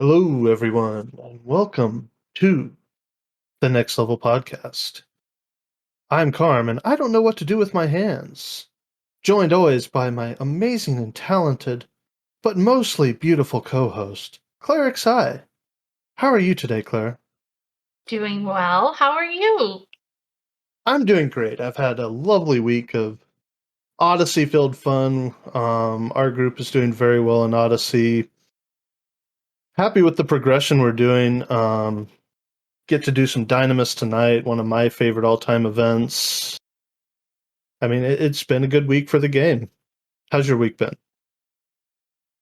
Hello, everyone, and welcome to the Next Level Podcast. I'm Carm, and I don't know what to do with my hands. Joined always by my amazing and talented, but mostly beautiful co host, Claire XI. How are you today, Claire? Doing well. How are you? I'm doing great. I've had a lovely week of Odyssey filled fun. Our group is doing very well in Odyssey. Happy with the progression we're doing. Get to do some Dynamis tonight, one of my favorite all time events. I mean, it's been a good week for the game. How's your week been?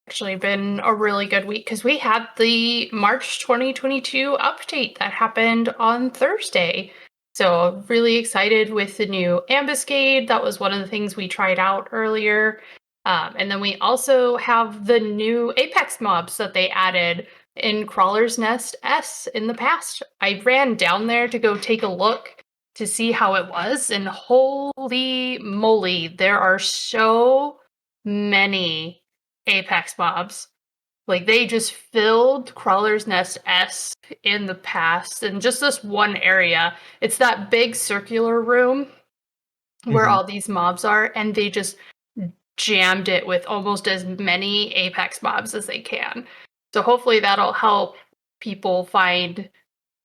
Actually, been a really good week because we had the March 2022 update that happened on Thursday. So, really excited with the new Ambuscade. That was one of the things we tried out earlier. And then we also have the new Apex mobs that they added in Crawler's Nest S in the past. I ran down there to go take a look to see how it was, and holy moly, there are so many Apex mobs. Like they just filled Crawler's Nest S in the past in just this one area. It's that big circular room where Mm-hmm. all these mobs are, and they just jammed it with almost as many Apex mobs as they can. So hopefully that'll help people find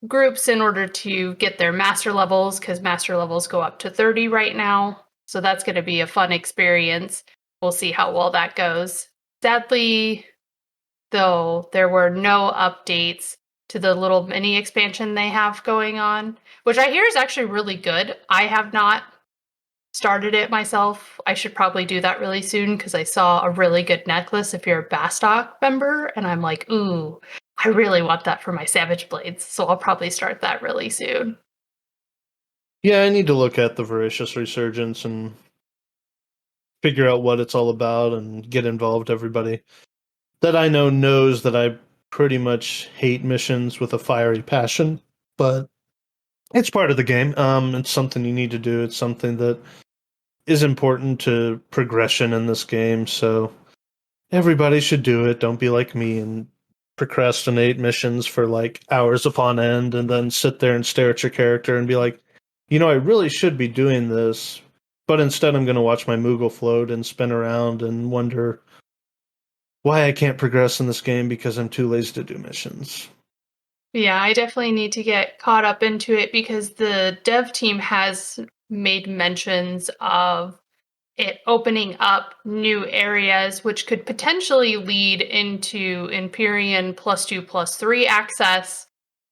groups in order to get their master levels, because master levels go up to 30 right now. So that's going to be a fun experience. We'll see how well that goes. Sadly, though, there were no updates to the little mini expansion they have going on, which I hear is actually really good. I have not started it myself. I should probably do that really soon because I saw a really good necklace if you're a Bastock member, and I'm like, ooh, I really want that for my Savage Blades, so I'll probably start that really soon. Yeah, I need to look at the Voracious Resurgence and figure out what it's all about and get involved. Everybody that I know knows that I pretty much hate missions with a fiery passion, but it's part of the game. It's something you need to do. It's something that is important to progression in this game. So everybody should do it. Don't be like me and procrastinate missions for like hours upon end and then sit there and stare at your character and be like, I really should be doing this, but instead I'm going to watch my Moogle float and spin around and wonder why I can't progress in this game because I'm too lazy to do missions. Yeah, I definitely need to get caught up into it because the dev team has made mentions of it opening up new areas, which could potentially lead into Empyrean +2 +3 access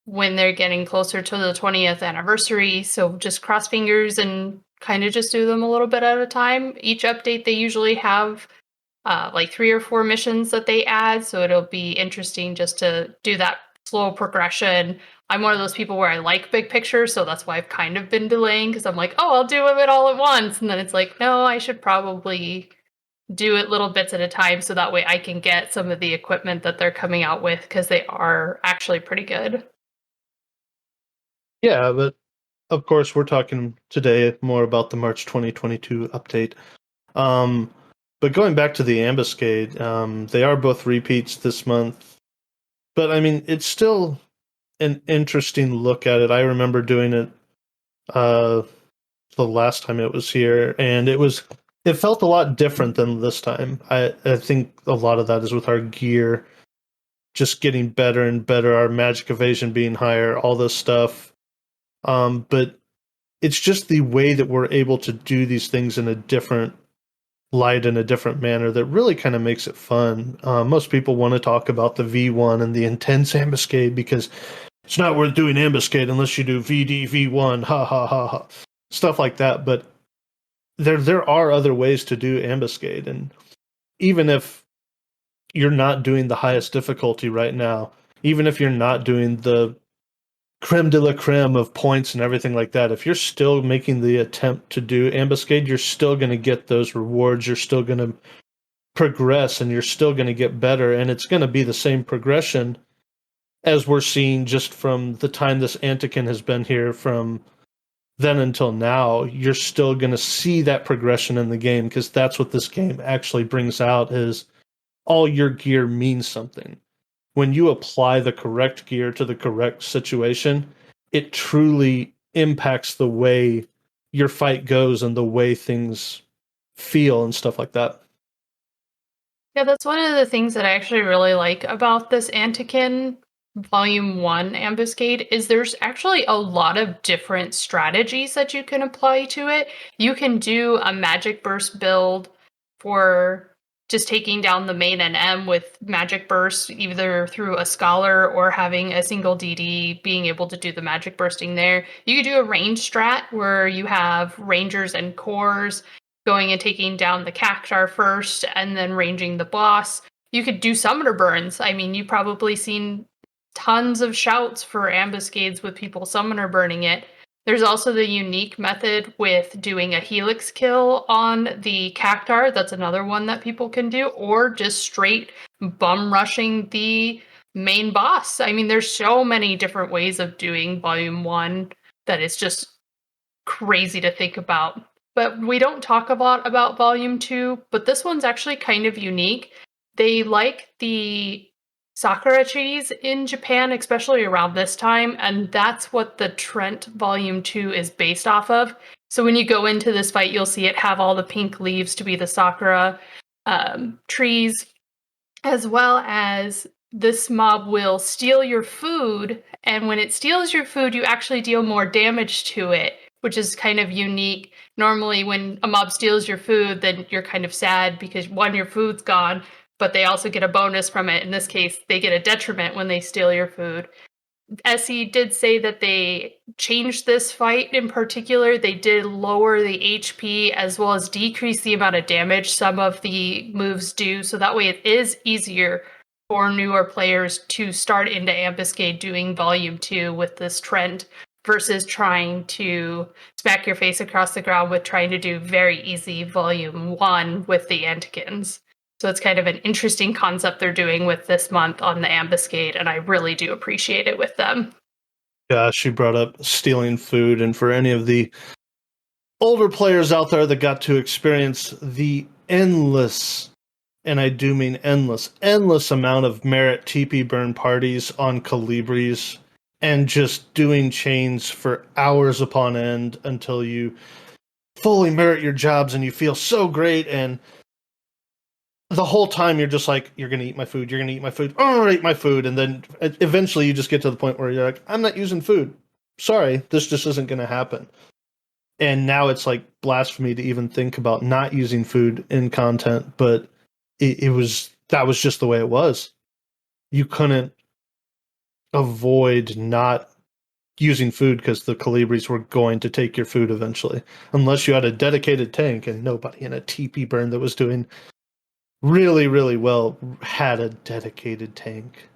when they're getting closer to the 20th anniversary. So just cross fingers and kind of just do them a little bit at a time. Each update, they usually have like 3 or 4 missions that they add. So it'll be interesting just to do that slow progression. I'm one of those people where I like big picture, so that's why I've kind of been delaying because I'm like, oh, I'll do it all at once. And then it's like, no, I should probably do it little bits at a time so that way I can get some of the equipment that they're coming out with because they are actually pretty good. Yeah, but of course we're talking today more about the March 2022 update. Um, but going back to the Ambuscade, they are both repeats this month. But I mean, it's still an interesting look at it. I remember doing it uh, the last time it was here, and it felt a lot different than this time. I think a lot of that is with our gear just getting better and better, our magic evasion being higher, all this stuff. But it's just the way that we're able to do these things in a different light in a different manner that really kind of makes it fun. Most people want to talk about the V1 and the intense ambuscade because it's not worth doing ambuscade unless you do VD V1, ha ha ha ha, stuff like that. But there are other ways to do ambuscade, and even if you're not doing the highest difficulty right now, even if you're not doing the creme de la creme of points and everything like that, if you're still making the attempt to do ambuscade, you're still going to get those rewards. You're still going to progress and you're still going to get better. And it's going to be the same progression as we're seeing just from the time this Antikin has been here from then until now. You're still going to see that progression in the game because that's what this game actually brings out is all your gear means something. when you apply the correct gear to the correct situation, it truly impacts the way your fight goes and the way things feel and stuff like that. Yeah, that's one of the things that I actually really like about this Antikin Volume 1 Ambuscade is there's actually a lot of different strategies that you can apply to it. You can do a Magic Burst build for just taking down the main NM with Magic Burst, either through a Scholar or having a single DD being able to do the Magic Bursting there. You could do a range strat where you have Rangers and Cores going and taking down the Cactuar first and then ranging the boss. You could do Summoner Burns. I mean, you've probably seen tons of shouts for ambuscades with people Summoner Burning it. There's also the unique method with doing a Helix kill on the Cactuar. That's another one that people can do, or just straight bum rushing the main boss. I mean, there's so many different ways of doing Volume 1 that it's just crazy to think about. But we don't talk a lot about Volume 2, but this one's actually kind of unique. They like the Sakura trees in Japan, especially around this time, and that's what the Trent Volume 2 is based off of. So when you go into this fight, you'll see it have all the pink leaves to be the Sakura trees, as well as this mob will steal your food, and when it steals your food, you actually deal more damage to it, which is kind of unique. Normally, when a mob steals your food, then you're kind of sad because one, your food's gone, but they also get a bonus from it. In this case, they get a detriment when they steal your food. SE did say that they changed this fight in particular. They did lower the HP as well as decrease the amount of damage some of the moves do, so that way it is easier for newer players to start into Ambuscade doing Volume 2 with this trend versus trying to smack your face across the ground with trying to do very easy Volume 1 with the Antikins. So it's kind of an interesting concept they're doing with this month on the Ambuscade, and I really do appreciate it with them. Yeah, she brought up stealing food, and for any of the older players out there that got to experience the endless, and I do mean endless amount of merit TP burn parties on Colibris and just doing chains for hours upon end until you fully merit your jobs and you feel so great, and the whole time you're just like, you're gonna eat my food, oh, eat my food, and then eventually you just get to the point where you're like, I'm not using food, sorry, this just isn't gonna happen. And now it's like blasphemy to even think about not using food in content, but that was just the way it was. You couldn't avoid not using food because the Colibris were going to take your food eventually, unless you had a dedicated tank, and nobody in a TP burn that was doing really, really well had a dedicated tank.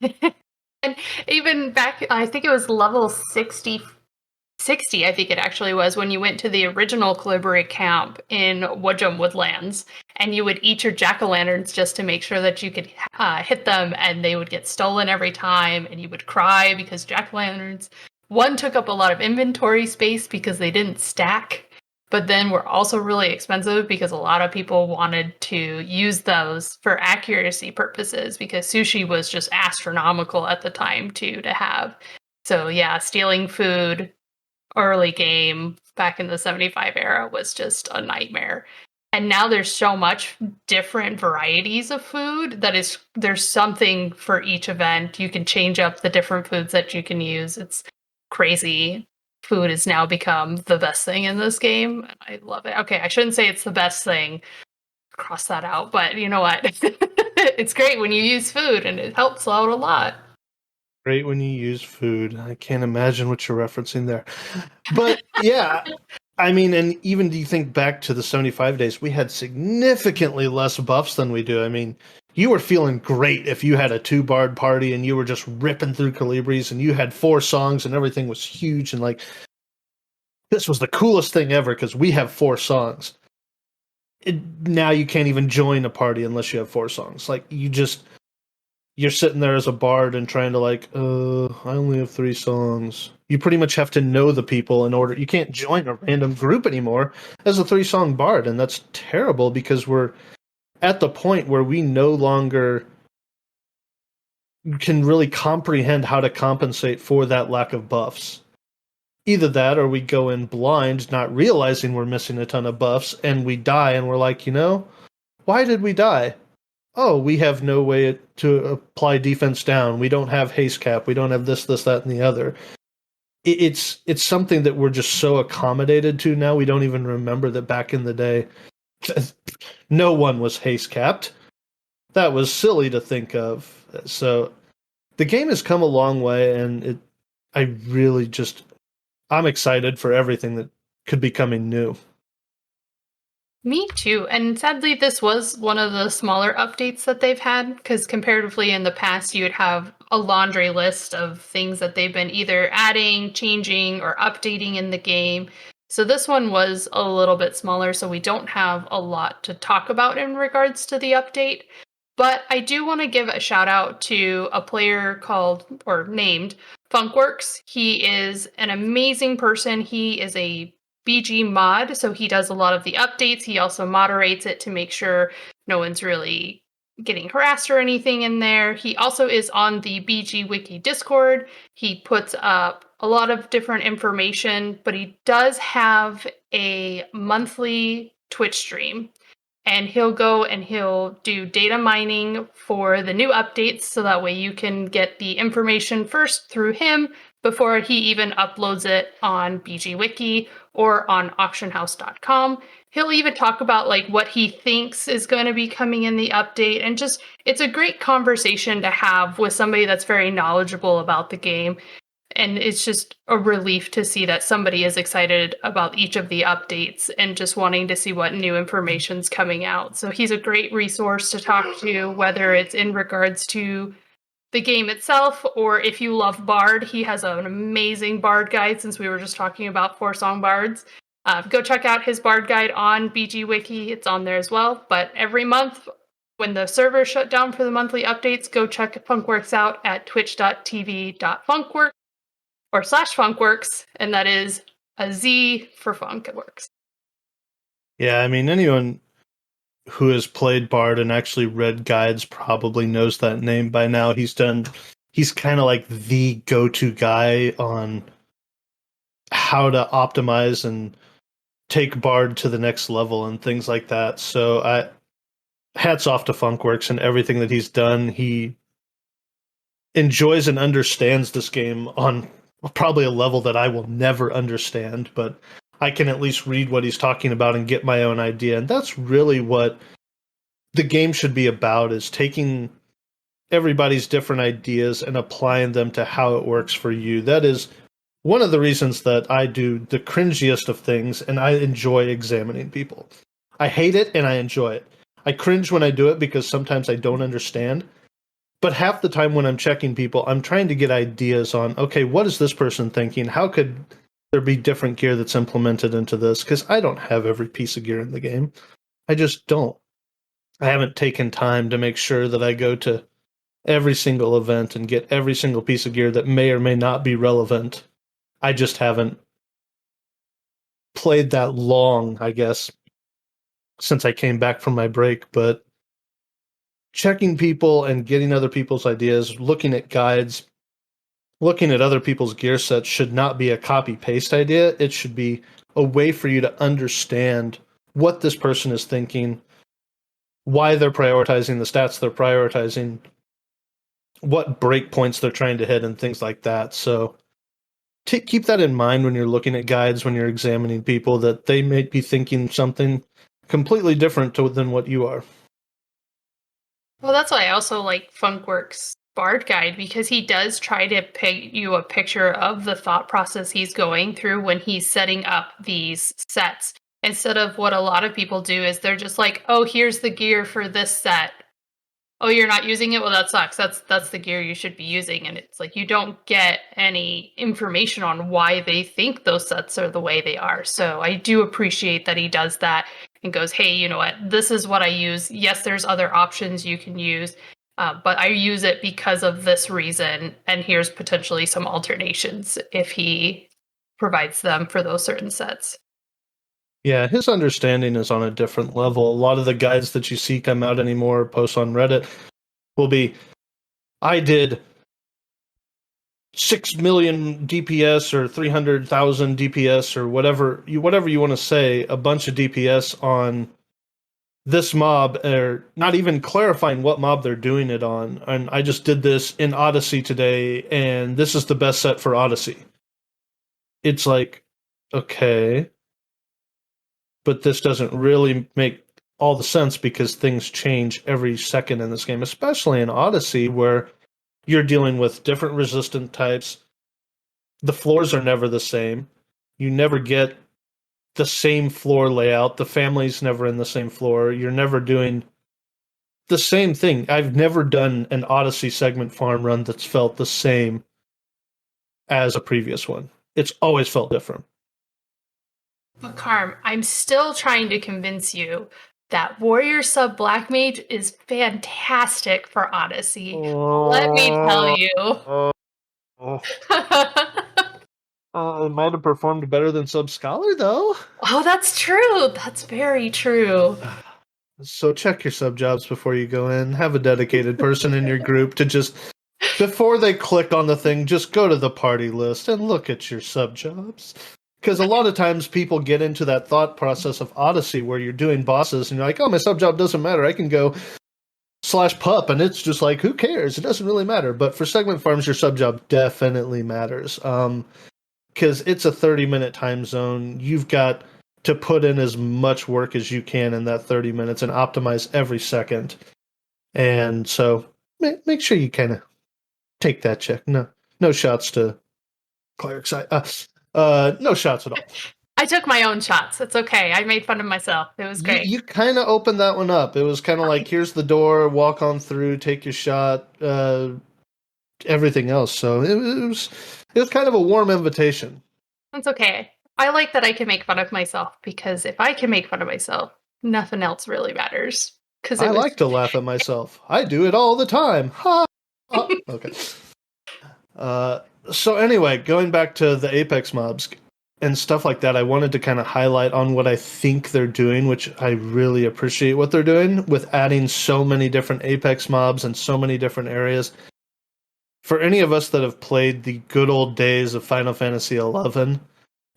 And even back, I think it was level 60, I think it actually was, when you went to the original Colibri camp in Woodjum Woodlands, and you would eat your jack-o'-lanterns just to make sure that you could hit them, and they would get stolen every time, and you would cry because jack-o'-lanterns, one, took up a lot of inventory space because they didn't stack, but then were also really expensive because a lot of people wanted to use those for accuracy purposes because sushi was just astronomical at the time, too, to have. So yeah, stealing food early game back in the 75 era was just a nightmare. And now there's so much different varieties of food that there's something for each event. You can change up the different foods that you can use. It's crazy. Food has now become the best thing in this game. I love it. Okay, I shouldn't say it's the best thing. Cross that out. But you know what? It's great when you use food, and it helps out a lot. Great when you use food. I can't imagine what you're referencing there. But yeah, I mean, and even do you think back to the 75 days, we had significantly less buffs than we do. I mean, you were feeling great if you had a 2-bard party and you were just ripping through Colibris and you had 4 songs and everything was huge and like, this was the coolest thing ever because we have 4 songs. Now you can't even join a party unless you have 4 songs. Like, you're sitting there as a bard and trying to like, I only have 3 songs. You pretty much have to know the people in order. You can't join a random group anymore as a 3-song bard, and that's terrible because we're at the point where we no longer can really comprehend how to compensate for that lack of buffs. Either that or we go in blind, not realizing we're missing a ton of buffs, and we die and we're like, why did we die? Oh, we have no way to apply defense down. We don't have haste cap. We don't have this, that, and the other. It's something that we're just so accommodated to now. We don't even remember that back in the day, no one was haste capped. That was silly to think of. So the game has come a long way, and I'm excited for everything that could be coming new. Me too. And sadly, this was one of the smaller updates that they've had, because comparatively in the past, you would have a laundry list of things that they've been either adding, changing, or updating in the game. So this one was a little bit smaller, so we don't have a lot to talk about in regards to the update. But I do want to give a shout out to a player called, or named, Funkworks. He is an amazing person. He is a BG mod, so he does a lot of the updates. He also moderates it to make sure no one's really getting harassed or anything in there. He also is on the BG Wiki Discord. He puts up a lot of different information, but he does have a monthly Twitch stream. And he'll go and he'll do data mining for the new updates, so that way you can get the information first through him before he even uploads it on BG Wiki or on auctionhouse.com. He'll even talk about like what he thinks is going to be coming in the update, and just it's a great conversation to have with somebody that's very knowledgeable about the game. And it's just a relief to see that somebody is excited about each of the updates and just wanting to see what new information's coming out. So he's a great resource to talk to, whether it's in regards to the game itself, or if you love Bard, he has an amazing Bard guide, since we were just talking about 4-song bards. Go check out his Bard guide on BG Wiki. It's on there as well. But every month, when the server shut down for the monthly updates, go check Funkworks out at twitch.tv.funkworks or /Funkworks, and that is a Z for Funkworks. Yeah, I mean, anyone who has played Bard and actually read guides probably knows that name by now. He's kind of like the go-to guy on how to optimize and take Bard to the next level and things like that. So hats off to Funkworks and everything that he's done. He enjoys and understands this game on probably a level that I will never understand, but I can at least read what he's talking about and get my own idea. And that's really what the game should be about, is taking everybody's different ideas and applying them to how it works for you. That is one of the reasons that I do the cringiest of things, and I enjoy examining people. I hate it and I enjoy it. I cringe when I do it because sometimes I don't understand. But half the time when I'm checking people, I'm trying to get ideas on, okay, what is this person thinking? How could there be different gear that's implemented into this? Because I don't have every piece of gear in the game. I just don't. I haven't taken time to make sure that I go to every single event and get every single piece of gear that may or may not be relevant. I just haven't played that long, I guess, since I came back from my break. But checking people and getting other people's ideas, looking at guides, looking at other people's gear sets should not be a copy-paste idea. It should be a way for you to understand what this person is thinking, why they're prioritizing the stats they're prioritizing, what breakpoints they're trying to hit, and things like that. So keep that in mind when you're looking at guides, when you're examining people, that they may be thinking something completely different than what you are. Well, that's why I also like Funkworks' Bard guide, because he does try to paint you a picture of the thought process he's going through when he's setting up these sets. Instead of what a lot of people do is they're just like, oh, here's the gear for this set. Oh, you're not using it? Well, that sucks. That's the gear you should be using. And it's like you don't get any information on why they think those sets are the way they are. So I do appreciate that he does that and goes, hey, you know what? This is what I use. Yes, there's other options you can use, but I use it because of this reason. And here's potentially some alternations if he provides them for those certain sets. Yeah, his understanding is on a different level. A lot of the guides that you see come out anymore, posts on Reddit, will be, I did 6 million DPS or 300,000 DPS or whatever you want to say, a bunch of DPS on this mob, or not even clarifying what mob they're doing it on. And I just did this in Odyssey today, and this is the best set for Odyssey. It's like, okay, but this doesn't really make all the sense because things change every second in this game, especially in Odyssey, where you're dealing with different resistant types. The floors are never the same. You never get the same floor layout. The family's never in the same floor. You're never doing the same thing. I've never done an Odyssey segment farm run that's felt the same as a previous one. It's always felt different. But Carm, I'm still trying to convince you that Warrior Sub Black Mage is fantastic for Odyssey. Let me tell you. It might have performed better than Sub Scholar, though. Oh, that's true. That's very true. So check your sub jobs before you go in. Have a dedicated person in your group to just, before they click on the thing, just go to the party list and look at your sub jobs. Because a lot of times people get into that thought process of Odyssey where you're doing bosses and you're like, oh, my sub job doesn't matter. I can go /pup, and it's just like, who cares? It doesn't really matter. But for segment farms, your sub job definitely matters. Because it's a 30-minute time zone. You've got to put in as much work as you can in that 30 minutes and optimize every second. And so make sure you kind of take that check. No shots to clerics. No shots at all. I took my own shots. It's okay. I made fun of myself. It was great. You kind of opened that one up. It was kind of like, here's the door, walk on through, take your shot, everything else. So it was kind of a warm invitation. That's okay. I like that I can make fun of myself, because if I can make fun of myself, nothing else really matters. I like to laugh at myself. I do it all the time. Ha! Okay. So anyway, going back to the Apex mobs and stuff like that, I wanted to kind of highlight on what I think they're doing, which I really appreciate what they're doing with adding so many different Apex mobs and so many different areas. For any of us that have played the good old days of Final Fantasy XI,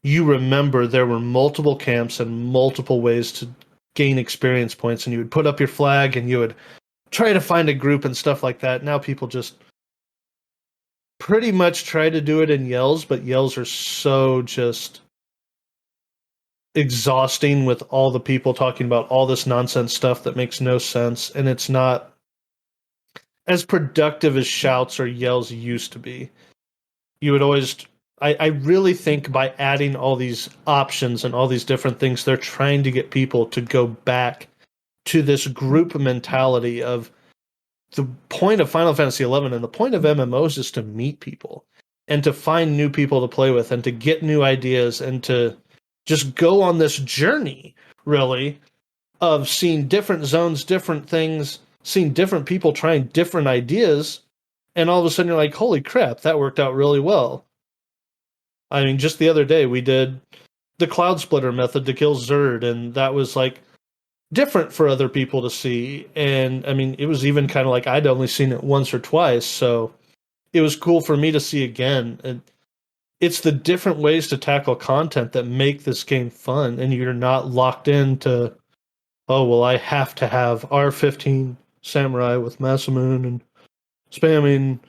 you remember there were multiple camps and multiple ways to gain experience points, and you would put up your flag and you would try to find a group and stuff like that. Now people just pretty much try to do it in yells, but yells are so just exhausting with all the people talking about all this nonsense stuff that makes no sense, and it's not as productive as shouts or yells used to be. You would always... I really think by adding all these options and all these different things, they're trying to get people to go back to this group mentality of the point of Final Fantasy XI and the point of MMOs is to meet people and to find new people to play with and to get new ideas and to just go on this journey, really, of seeing different zones, different things, seeing different people trying different ideas, and all of a sudden you're like, holy crap, that worked out really well. I mean, just the other day we did the Cloud Splitter method to kill Zerd, and that was like different for other people to see. And I mean, it was even kind of like I'd only seen it once or twice, so it was cool for me to see again. And it's the different ways to tackle content that make this game fun, and you're not locked into, oh, well, I have to have R15 Samurai with Masamune and spamming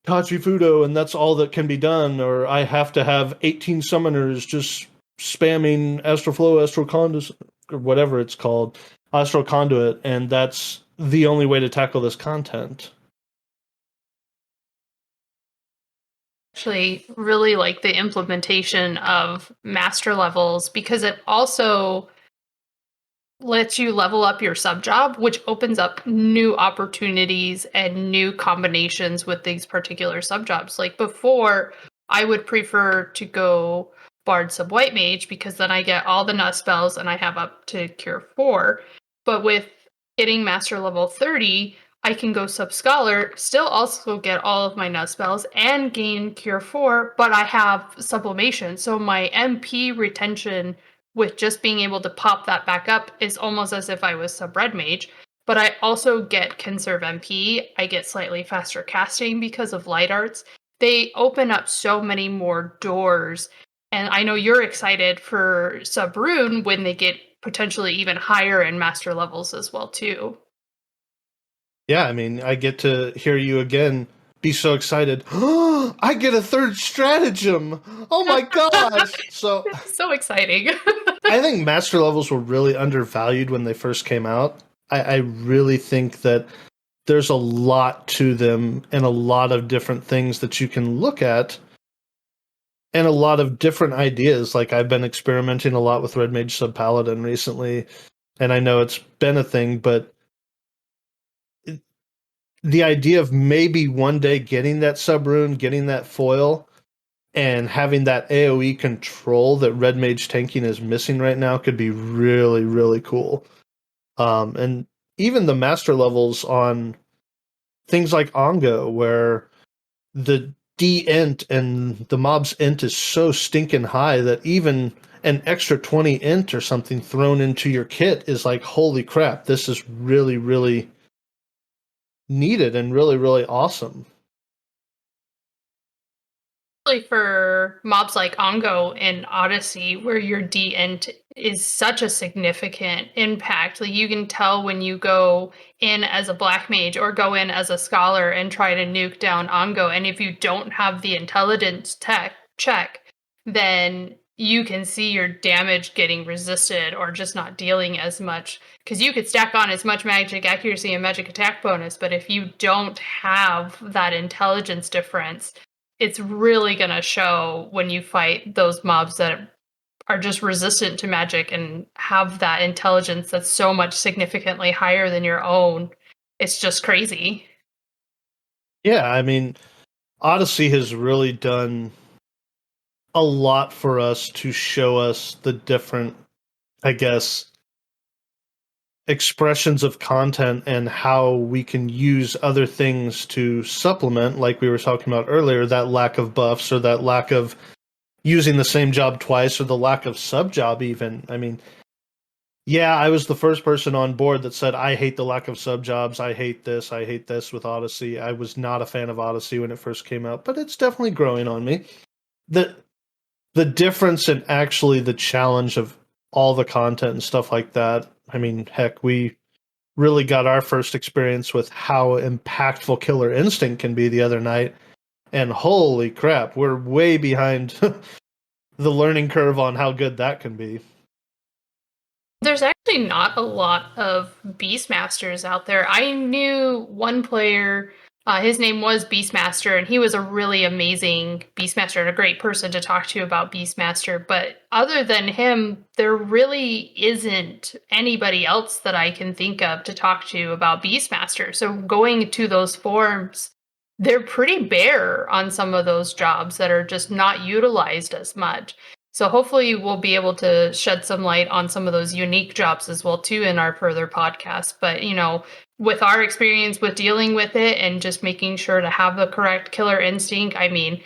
Tachifudo, and that's all that can be done, or I have to have 18 summoners just spamming Astral Flow, Astral Conduit, or whatever it's called, Astral Conduit, and that's the only way to tackle this content. Actually, really like the implementation of master levels, because it also lets you level up your sub job, which opens up new opportunities and new combinations with these particular sub jobs. Like before, I would prefer to go Bard sub White Mage because then I get all the nut spells and I have up to Cure 4. But with hitting Master level 30, I can go sub Scholar, still also get all of my nut spells and gain Cure 4, but I have Sublimation. So my MP retention with just being able to pop that back up is almost as if I was sub Red Mage. but I also get Conserve MP. I get slightly faster casting because of light arts. They open up so many more doors. And I know you're excited for Subrune when they get potentially even higher in master levels as well too. Yeah, I mean, I get to hear you again be so excited. I get a third stratagem. Oh my gosh. So So exciting. I think master levels were really undervalued when they first came out. I really think that there's a lot to them and a lot of different things that you can look at and a lot of different ideas. Like I've been experimenting a lot with Red Mage Sub Paladin recently, and I know it's been a thing, but the idea of maybe one day getting that sub rune, getting that foil, and having that AoE control that Red Mage tanking is missing right now could be really, really cool. And even the master levels on things like Ongo, where the D int and the mob's int is so stinking high that even an extra 20 int or something thrown into your kit is like, holy crap, this is really, really needed and really, really awesome. For mobs like Ongo and Odyssey, where your D-Int is such a significant impact. Like you can tell when you go in as a black mage or go in as a scholar and try to nuke down Ongo, and if you don't have the intelligence tech check, then you can see your damage getting resisted or just not dealing as much. Because you could stack on as much magic accuracy and magic attack bonus, but if you don't have that intelligence difference, it's really going to show when you fight those mobs that are just resistant to magic and have that intelligence that's so much significantly higher than your own. It's just crazy. Yeah, I mean, Odyssey has really done a lot for us to show us the different, I guess, expressions of content and how we can use other things to supplement, like we were talking about earlier, that lack of buffs or that lack of using the same job twice or the lack of sub job even. I mean, yeah, I was the first person on board that said I hate the lack of sub jobs. I hate this with Odyssey. I was not a fan of Odyssey when it first came out, but it's definitely growing on me. The difference in actually the challenge of all the content and stuff like that. I mean, heck, we really got our first experience with how impactful Killer Instinct can be the other night. And holy crap, we're way behind the learning curve on how good that can be. There's actually not a lot of Beastmasters out there. I knew one player, his name was Beastmaster, and he was a really amazing Beastmaster and a great person to talk to about Beastmaster. But other than him, there really isn't anybody else that I can think of to talk to about Beastmaster. So going to those forums, they're pretty bare on some of those jobs that are just not utilized as much. So hopefully we'll be able to shed some light on some of those unique jobs as well too in our further podcasts. But with our experience with dealing with it and just making sure to have the correct killer instinct, I mean,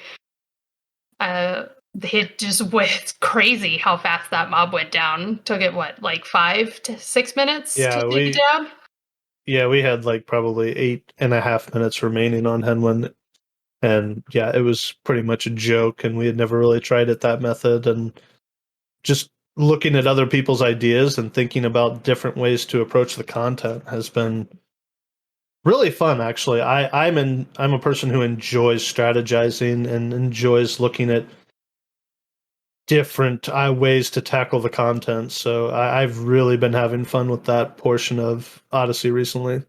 it just went crazy how fast that mob went down. Took it like 5 to 6 minutes to take it down? Yeah, we had like probably 8.5 minutes remaining on Henwin. And yeah, it was pretty much a joke, and we had never really tried it that method. And just looking at other people's ideas and thinking about different ways to approach the content has been really fun. Actually, I'm a person who enjoys strategizing and enjoys looking at different ways to tackle the content. So I've really been having fun with that portion of Odyssey recently.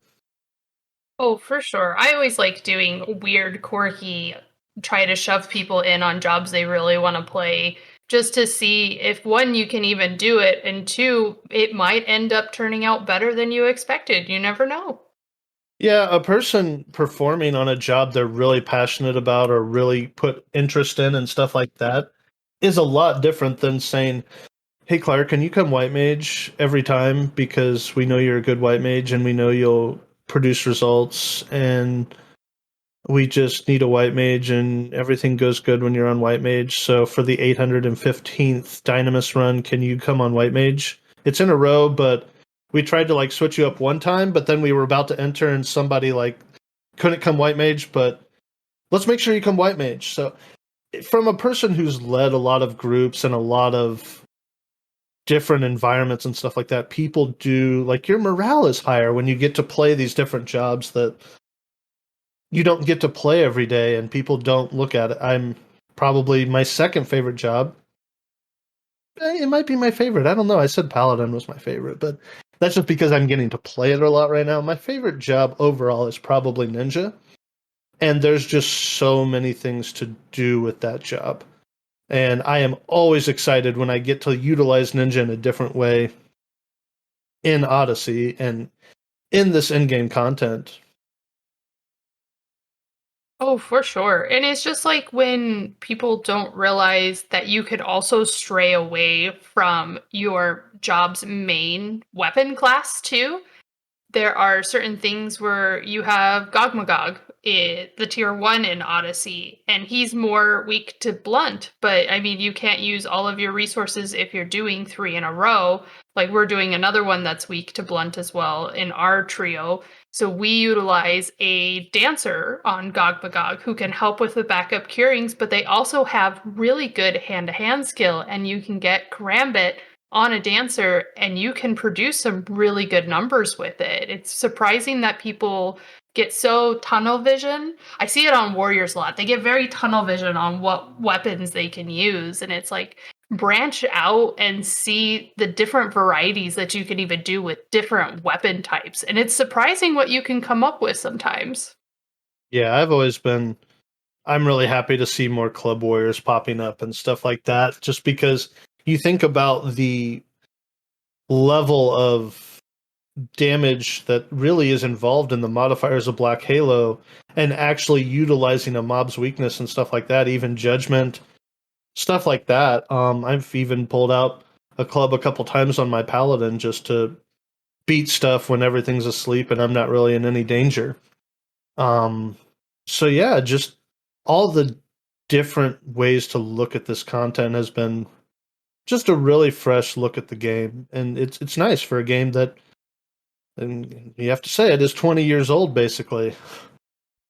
Oh, for sure. I always like doing weird, quirky, try to shove people in on jobs they really want to play just to see if one, you can even do it, and two, it might end up turning out better than you expected. You never know. Yeah, a person performing on a job they're really passionate about or really put interest in and stuff like that is a lot different than saying, "Hey Clark, can you come white mage every time because we know you're a good white mage and we know you'll produce results and we just need a white mage and everything goes good when you're on white mage. So for the 815th Dynamis run, can you come on white mage? It's in a row, but we tried to like switch you up one time, but then we were about to enter and somebody like couldn't come white mage, but let's make sure you come white mage. So from a person who's led a lot of groups and a lot of different environments and stuff like that, people do like your morale is higher when you get to play these different jobs that you don't get to play every day and people don't look at it. I'm probably my second favorite job. It might be my favorite. I don't know. I said Paladin was my favorite, but that's just because I'm getting to play it a lot right now. My favorite job overall is probably Ninja. And there's just so many things to do with that job. And I am always excited when I get to utilize Ninja in a different way in Odyssey and in this in-game content. Oh, for sure. And it's just like when people don't realize that you could also stray away from your job's main weapon class too. There are certain things where you have Gogmagog, the tier 1 in Odyssey, and he's more weak to blunt. But I mean, you can't use all of your resources if you're doing 3 in a row. Like we're doing another one that's weak to blunt as well in our trio. So we utilize a dancer on Gogmagog who can help with the backup curings, but they also have really good hand-to-hand skill, and you can get Karambit on a dancer and you can produce some really good numbers with it. It's surprising that people get so tunnel vision. I see it on warriors a lot. They get very tunnel vision on what weapons they can use, and it's like branch out and see the different varieties that you can even do with different weapon types. And it's surprising what you can come up with sometimes. Yeah, I'm really happy to see more Club Warriors popping up and stuff like that, just because you think about the level of damage that really is involved in the modifiers of Black Halo and actually utilizing a mob's weakness and stuff like that, even Judgment, stuff like that. I've even pulled out a club a couple times on my Paladin just to beat stuff when everything's asleep and I'm not really in any danger. So yeah, just all the different ways to look at this content has been just a really fresh look at the game, and it's nice for a game that, and you have to say it, is 20 years old basically.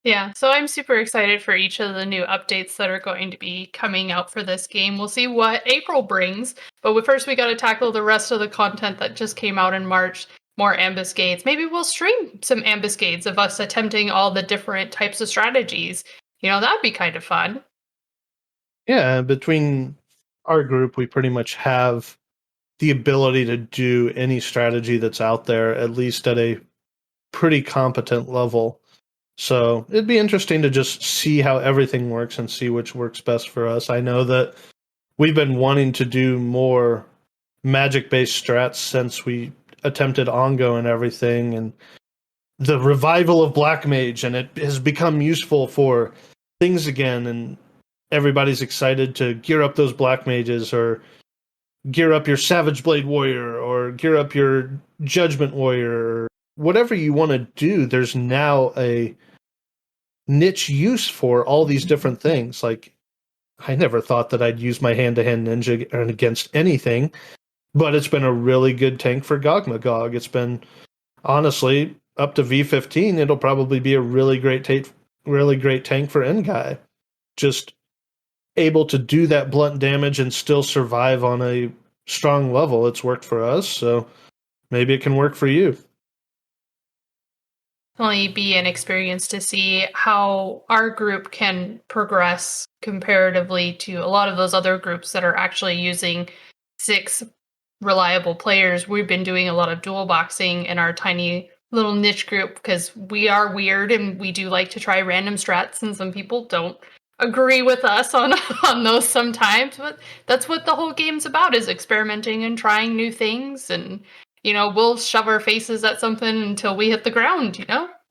Yeah, so I'm super excited for each of the new updates that are going to be coming out for this game. We'll see what April brings, but first we got to tackle the rest of the content that just came out in March. More ambuscades. Maybe we'll stream some ambuscades of us attempting all the different types of strategies. You know, that'd be kind of fun. Yeah, between our group, we pretty much have the ability to do any strategy that's out there, at least at a pretty competent level. So it'd be interesting to just see how everything works and see which works best for us. I know that we've been wanting to do more magic-based strats since we attempted Ongo and everything, and the revival of Black Mage, and it has become useful for things again, and everybody's excited to gear up those Black Mages, or gear up your Savage Blade Warrior, or gear up your Judgment Warrior, or whatever you want to do. There's now a niche use for all these different things. Like, I never thought that I'd use my hand-to-hand ninja against anything, but it's been a really good tank for Gogmagog. It's been, honestly, up to V15, it'll probably be a really great tank for Ngai. Just able to do that blunt damage and still survive on a strong level. It's worked for us, so maybe it can work for you. Definitely be an experience to see how our group can progress comparatively to a lot of those other groups that are actually using 6 reliable players. We've been doing a lot of dual boxing in our tiny little niche group because we are weird and we do like to try random strats, and some people don't agree with us on those sometimes, but that's what the whole game's about, is experimenting and trying new things. And we'll shove our faces at something until we hit the ground,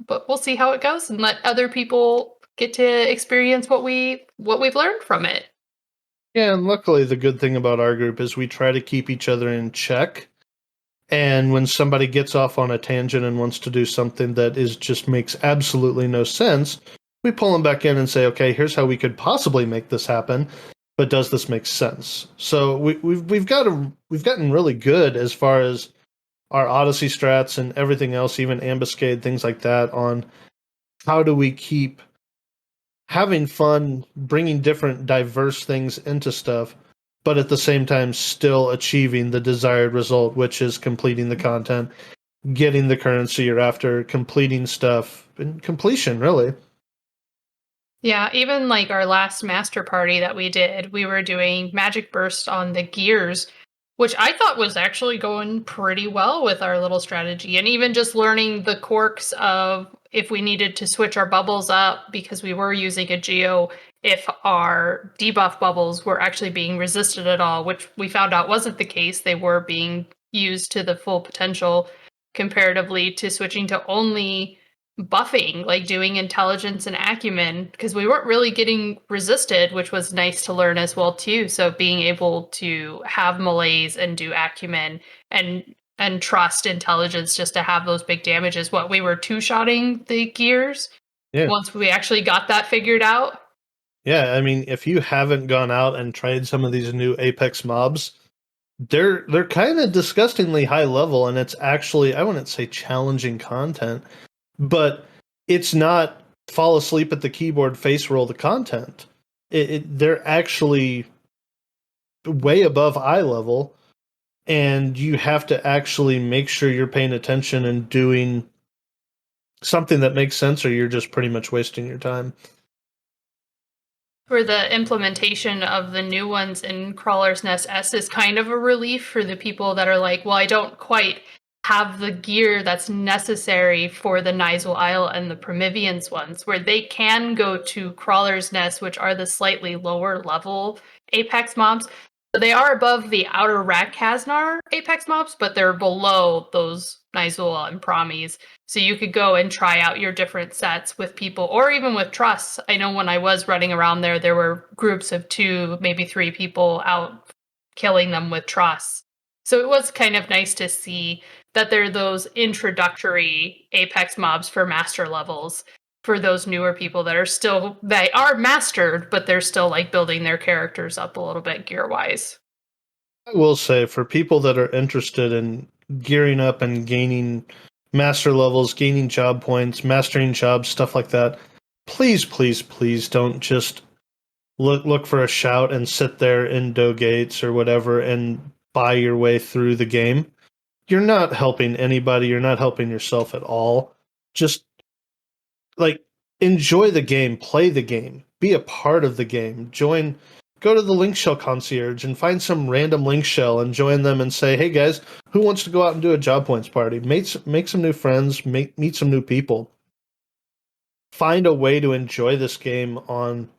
but we'll see how it goes and let other people get to experience what we've learned from it. Yeah, and luckily the good thing about our group is we try to keep each other in check. And when somebody gets off on a tangent and wants to do something that just makes absolutely no sense, we pull them back in and say, okay, here's how we could possibly make this happen, but does this make sense? So we've gotten really good as far as our Odyssey strats and everything else, even Ambuscade, things like that, on how do we keep having fun, bringing different diverse things into stuff, but at the same time still achieving the desired result, which is completing the content, getting the currency you're after, completing stuff, and completion, really. Yeah, even like our last master party that we did, we were doing Magic Burst on the gears, which I thought was actually going pretty well with our little strategy. And even just learning the quirks of if we needed to switch our bubbles up because we were using a geo, if our debuff bubbles were actually being resisted at all, which we found out wasn't the case. They were being used to the full potential comparatively to switching to only buffing, like doing intelligence and acumen, because we weren't really getting resisted, which was nice to learn as well too. So being able to have malaise and do acumen and trust intelligence just to have those big damages. What we were two-shotting the gears Yeah. once we actually got that figured out. Yeah, I mean, if you haven't gone out and tried some of these new Apex mobs, they're kind of disgustingly high level, and it's actually, I wouldn't say challenging content, but it's not fall asleep at the keyboard, face roll the content. They're actually way above eye level, and you have to actually make sure you're paying attention and doing something that makes sense, or you're just pretty much wasting your time. For the implementation of the new ones in Crawler's Nest S is kind of a relief for the people that are like, well, I don't quite have the gear that's necessary for the Nizal Isle and the Prometheans ones, where they can go to Crawler's Nest, which are the slightly lower level Apex mobs. They are above the outer Rak-Kaznar Apex mobs, but they're below those Nizul and Promies. So you could go and try out your different sets with people, or even with trusts. I know when I was running around there, there were groups of 2, maybe 3 people out killing them with trusts. So it was kind of nice to see that there are those introductory Apex mobs for master levels for those newer people that are still, they are mastered, but they're still like building their characters up a little bit gear wise. I will say, for people that are interested in gearing up and gaining master levels, gaining job points, mastering jobs, stuff like that, please, please, please don't just look for a shout and sit there in Doe Gates or whatever and buy your way through the game. You're not helping anybody. You're not helping yourself at all. Just like enjoy the game, play the game, be a part of the game. Go to the Link Shell concierge and find some random Link Shell and join them and say, "Hey guys, who wants to go out and do a job points party? Make some new friends, meet some new people. Find a way to enjoy this game on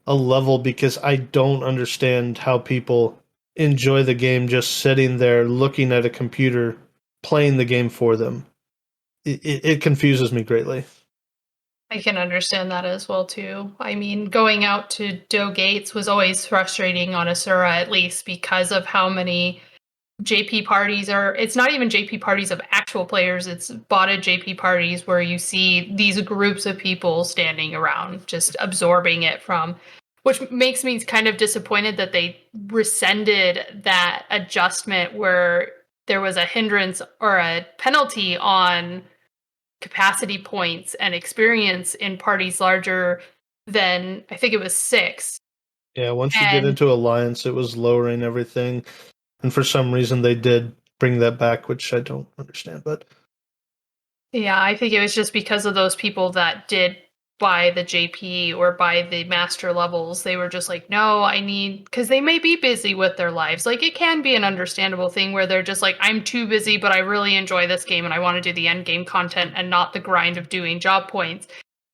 a level, because I don't understand how people enjoy the game just sitting there looking at a computer playing the game for them. It confuses me greatly." I can understand that as well too. I mean, going out to Doe Gates was always frustrating on Asura, at least because of how many JP parties are. It's not even JP parties of actual players, it's botted JP parties where you see these groups of people standing around just absorbing it from, which makes me kind of disappointed that they rescinded that adjustment where there was a hindrance or a penalty on capacity points and experience in parties larger than, I think it was 6. Yeah, once you get And into Alliance, it was lowering everything. And for some reason, they did bring that back, which I don't understand. But yeah, I think it was just because of those people that did buy the JP or buy the master levels. They were just like, no, I need, because they may be busy with their lives. Like, it can be an understandable thing where they're just like, I'm too busy, but I really enjoy this game and I want to do the end game content and not the grind of doing job points.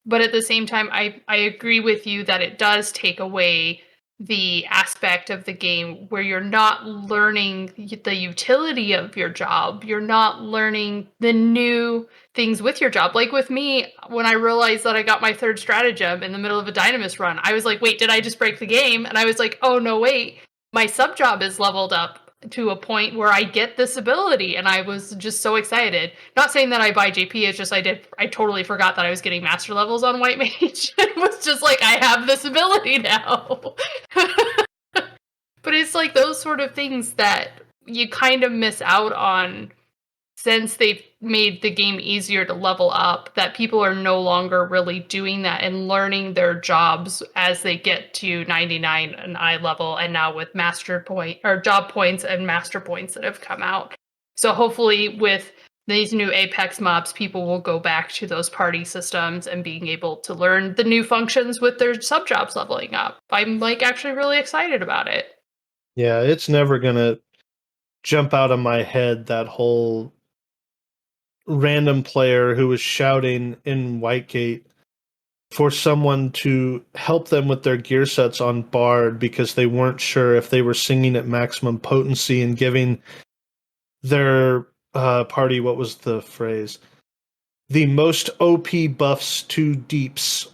But at the same time, I agree with you that it does take away the aspect of the game where you're not learning the utility of your job. You're not learning the new things with your job. Like with me, when I realized that I got my 3rd stratagem in the middle of a Dynamis run, I was like, wait, did I just break the game? And I was like, oh no, wait, my sub job is leveled up to a point where I get this ability. And I was just so excited. Not saying that I buy JP, it's just I totally forgot that I was getting master levels on White Mage. It was just like, I have this ability now. But it's like those sort of things that you kind of miss out on since they've made the game easier to level up, that people are no longer really doing that and learning their jobs as they get to 99 and eye level, and now with master point or job points and master points that have come out. So hopefully with these new Apex mobs, people will go back to those party systems and being able to learn the new functions with their sub jobs leveling up. I'm like actually really excited about it. Yeah, it's never gonna jump out of my head, that whole random player who was shouting in Whitegate for someone to help them with their gear sets on Bard because they weren't sure if they were singing at maximum potency and giving their party, what was the phrase? The most OP buffs to deeps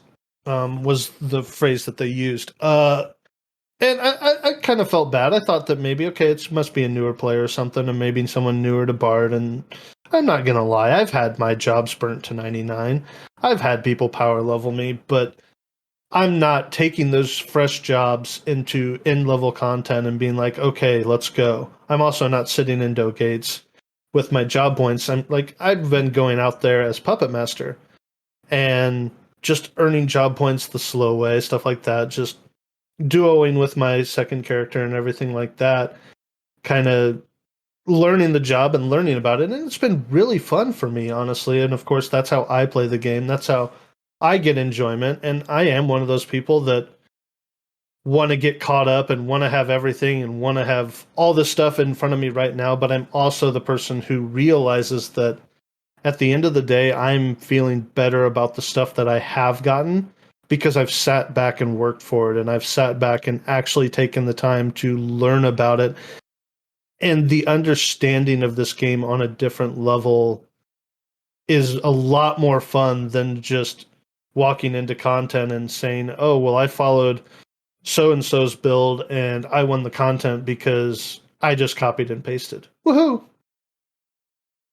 was the phrase that they used. And I kind of felt bad. I thought that maybe, okay, it must be a newer player or something, and maybe someone newer to Bard. And I'm not going to lie, I've had my jobs burnt to 99. I've had people power level me, but I'm not taking those fresh jobs into in-level content and being like, okay, let's go. I'm also not sitting in dough gates with my job points. I'm like, I've been going out there as Puppet Master and just earning job points the slow way, stuff like that, just duoing with my second character and everything like that, kind of learning the job and learning about it. And it's been really fun for me, honestly. And of course, that's how I play the game. That's how I get enjoyment. And I am one of those people that want to get caught up and want to have everything and want to have all this stuff in front of me right now. But I'm also the person who realizes that at the end of the day, I'm feeling better about the stuff that I have gotten because I've sat back and worked for it, and I've sat back and actually taken the time to learn about it. And the understanding of this game on a different level is a lot more fun than just walking into content and saying, oh, well, I followed so-and-so's build and I won the content because I just copied and pasted. Woohoo!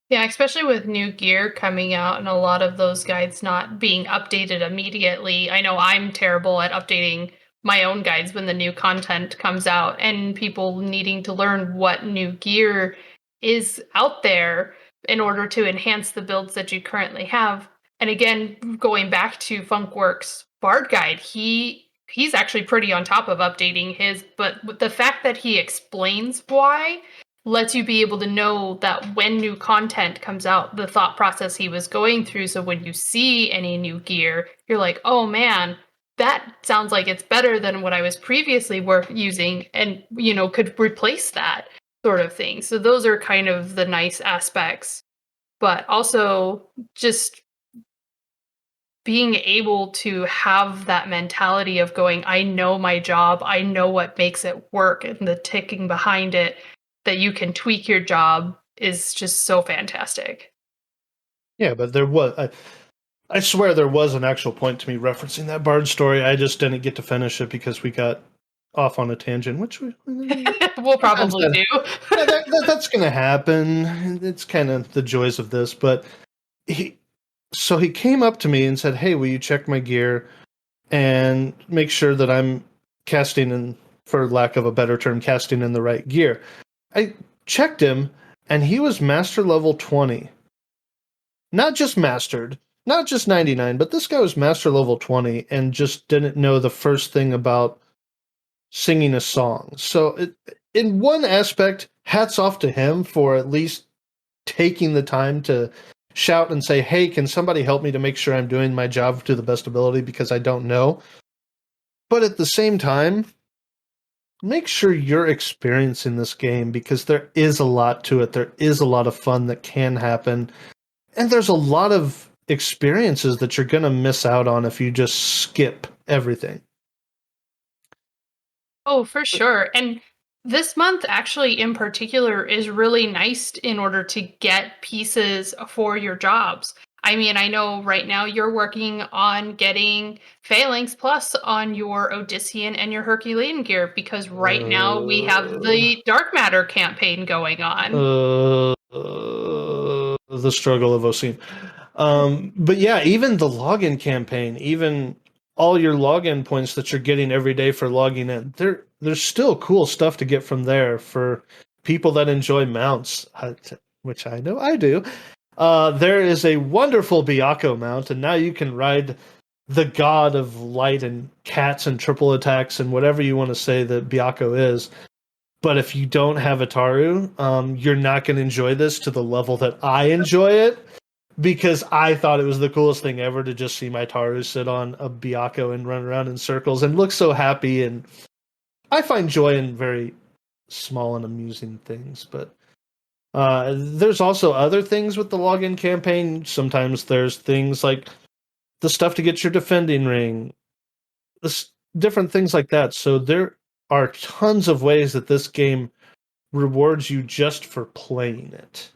Yeah, especially with new gear coming out and a lot of those guides not being updated immediately. I know I'm terrible at updating my own guides when the new content comes out, and people needing to learn what new gear is out there in order to enhance the builds that you currently have. And again, going back to Funkworks Bard Guide, he's actually pretty on top of updating his, but the fact that he explains why lets you be able to know that when new content comes out, the thought process he was going through. So when you see any new gear, you're like, oh man, that sounds like it's better than what I was previously using, and could replace that sort of thing. So those are kind of the nice aspects, but also just being able to have that mentality of going, I know my job, I know what makes it work, and the ticking behind it, that you can tweak your job is just so fantastic. Yeah, but there was. I swear there was an actual point to me referencing that Bard story. I just didn't get to finish it because we got off on a tangent, which we'll probably do. That's going to happen. It's kind of the joys of this. But he came up to me and said, hey, will you check my gear and make sure that I'm casting in, for lack of a better term, casting in the right gear. I checked him, and he was master level 20. Not just mastered, not just 99, but this guy was master level 20 and just didn't know the first thing about singing a song. So in one aspect, hats off to him for at least taking the time to shout and say, hey, can somebody help me to make sure I'm doing my job to the best ability because I don't know. But at the same time, make sure you're experiencing this game because there is a lot to it. There is a lot of fun that can happen. And there's a lot of experiences that you're going to miss out on if you just skip everything. Oh, for sure. And this month, actually, in particular, is really nice in order to get pieces for your jobs. I mean, I know right now you're working on getting Phalanx Plus on your Odyssean and your Herculean gear because right now we have the Dark Matter campaign going on. The struggle of Oseen. But yeah, even the login campaign, even all your login points that you're getting every day for logging in, there's still cool stuff to get from there for people that enjoy mounts. which I know I do, there is a wonderful Byakko mount, and now you can ride the god of light and cats and triple attacks and whatever you want to say that Byakko is. But if you don't have Ataru, you're not going to enjoy this to the level that I enjoy it, because I thought it was the coolest thing ever to just see my Taru sit on a Byakko and run around in circles and look so happy. And I find joy in very small and amusing things. But there's also other things with the login campaign. Sometimes there's things like the stuff to get your defending ring, different things like that. So there are tons of ways that this game rewards you just for playing it.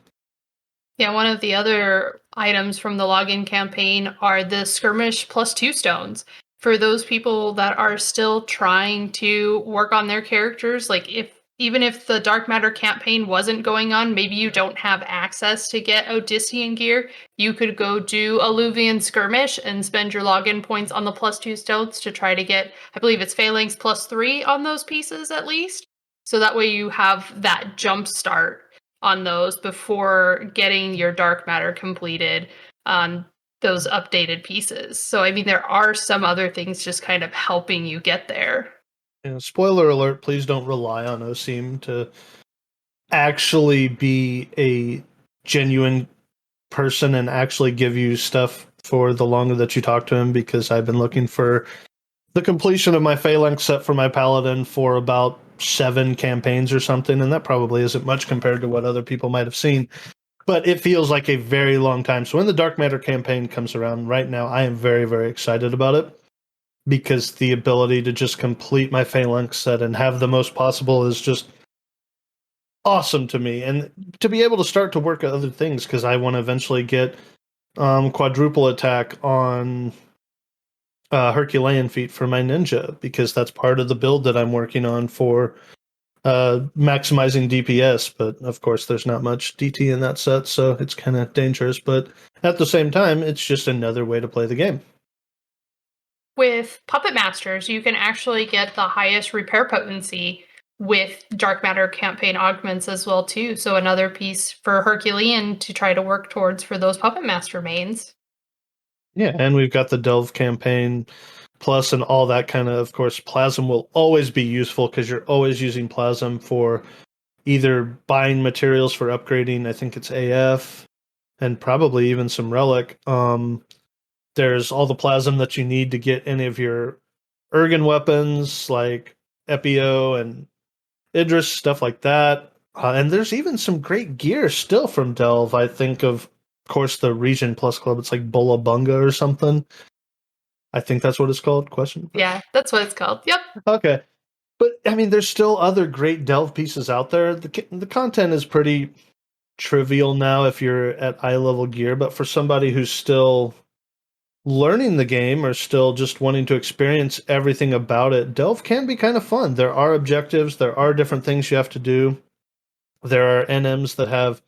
Yeah, one of the other items from the login campaign are the skirmish +2 stones. For those people that are still trying to work on their characters, like even if the Dark Matter campaign wasn't going on, maybe you don't have access to get Odyssean gear, you could go do Alluvian skirmish and spend your login points on the +2 stones to try to get, I believe it's Phalanx +3 on those pieces at least. So that way you have that jump start on those before getting your Dark Matter completed on those updated pieces. So, I mean, there are some other things just kind of helping you get there. Spoiler alert, please don't rely on Osim to actually be a genuine person and actually give you stuff for the longer that you talk to him, because I've been looking for the completion of my Phalanx set for my Paladin for about 7 campaigns or something, and that probably isn't much compared to what other people might have seen. But it feels like a very long time. So when the Dark Matter campaign comes around right now, I am very, very excited about it, because the ability to just complete my Phalanx set and have the most possible is just awesome to me. And to be able to start to work at other things, because I want to eventually get quadruple attack on Herculean feat for my ninja, because that's part of the build that I'm working on for maximizing DPS. But of course, there's not much DT in that set, so it's kind of dangerous. But at the same time, it's just another way to play the game. With Puppet Masters, you can actually get the highest repair potency with Dark Matter campaign augments as well too. So another piece for Herculean to try to work towards for those Puppet Master mains. Yeah, and we've got the Delve campaign plus and all that kind of course, Plasm will always be useful, because you're always using Plasm for either buying materials for upgrading, I think it's AF, and probably even some Relic. There's all the Plasm that you need to get any of your Ergen weapons, like Epio and Idris, stuff like that. And there's even some great gear still from Delve. I think of course, the Region Plus Club, it's like Bolabunga or something. I think that's what it's called. Question? Yeah, that's what it's called. Yep. Okay. But, I mean, there's still other great Delve pieces out there. The content is pretty trivial now if you're at eye level gear, but for somebody who's still learning the game or still just wanting to experience everything about it, Delve can be kind of fun. There are objectives, there are different things you have to do. There are NMs that have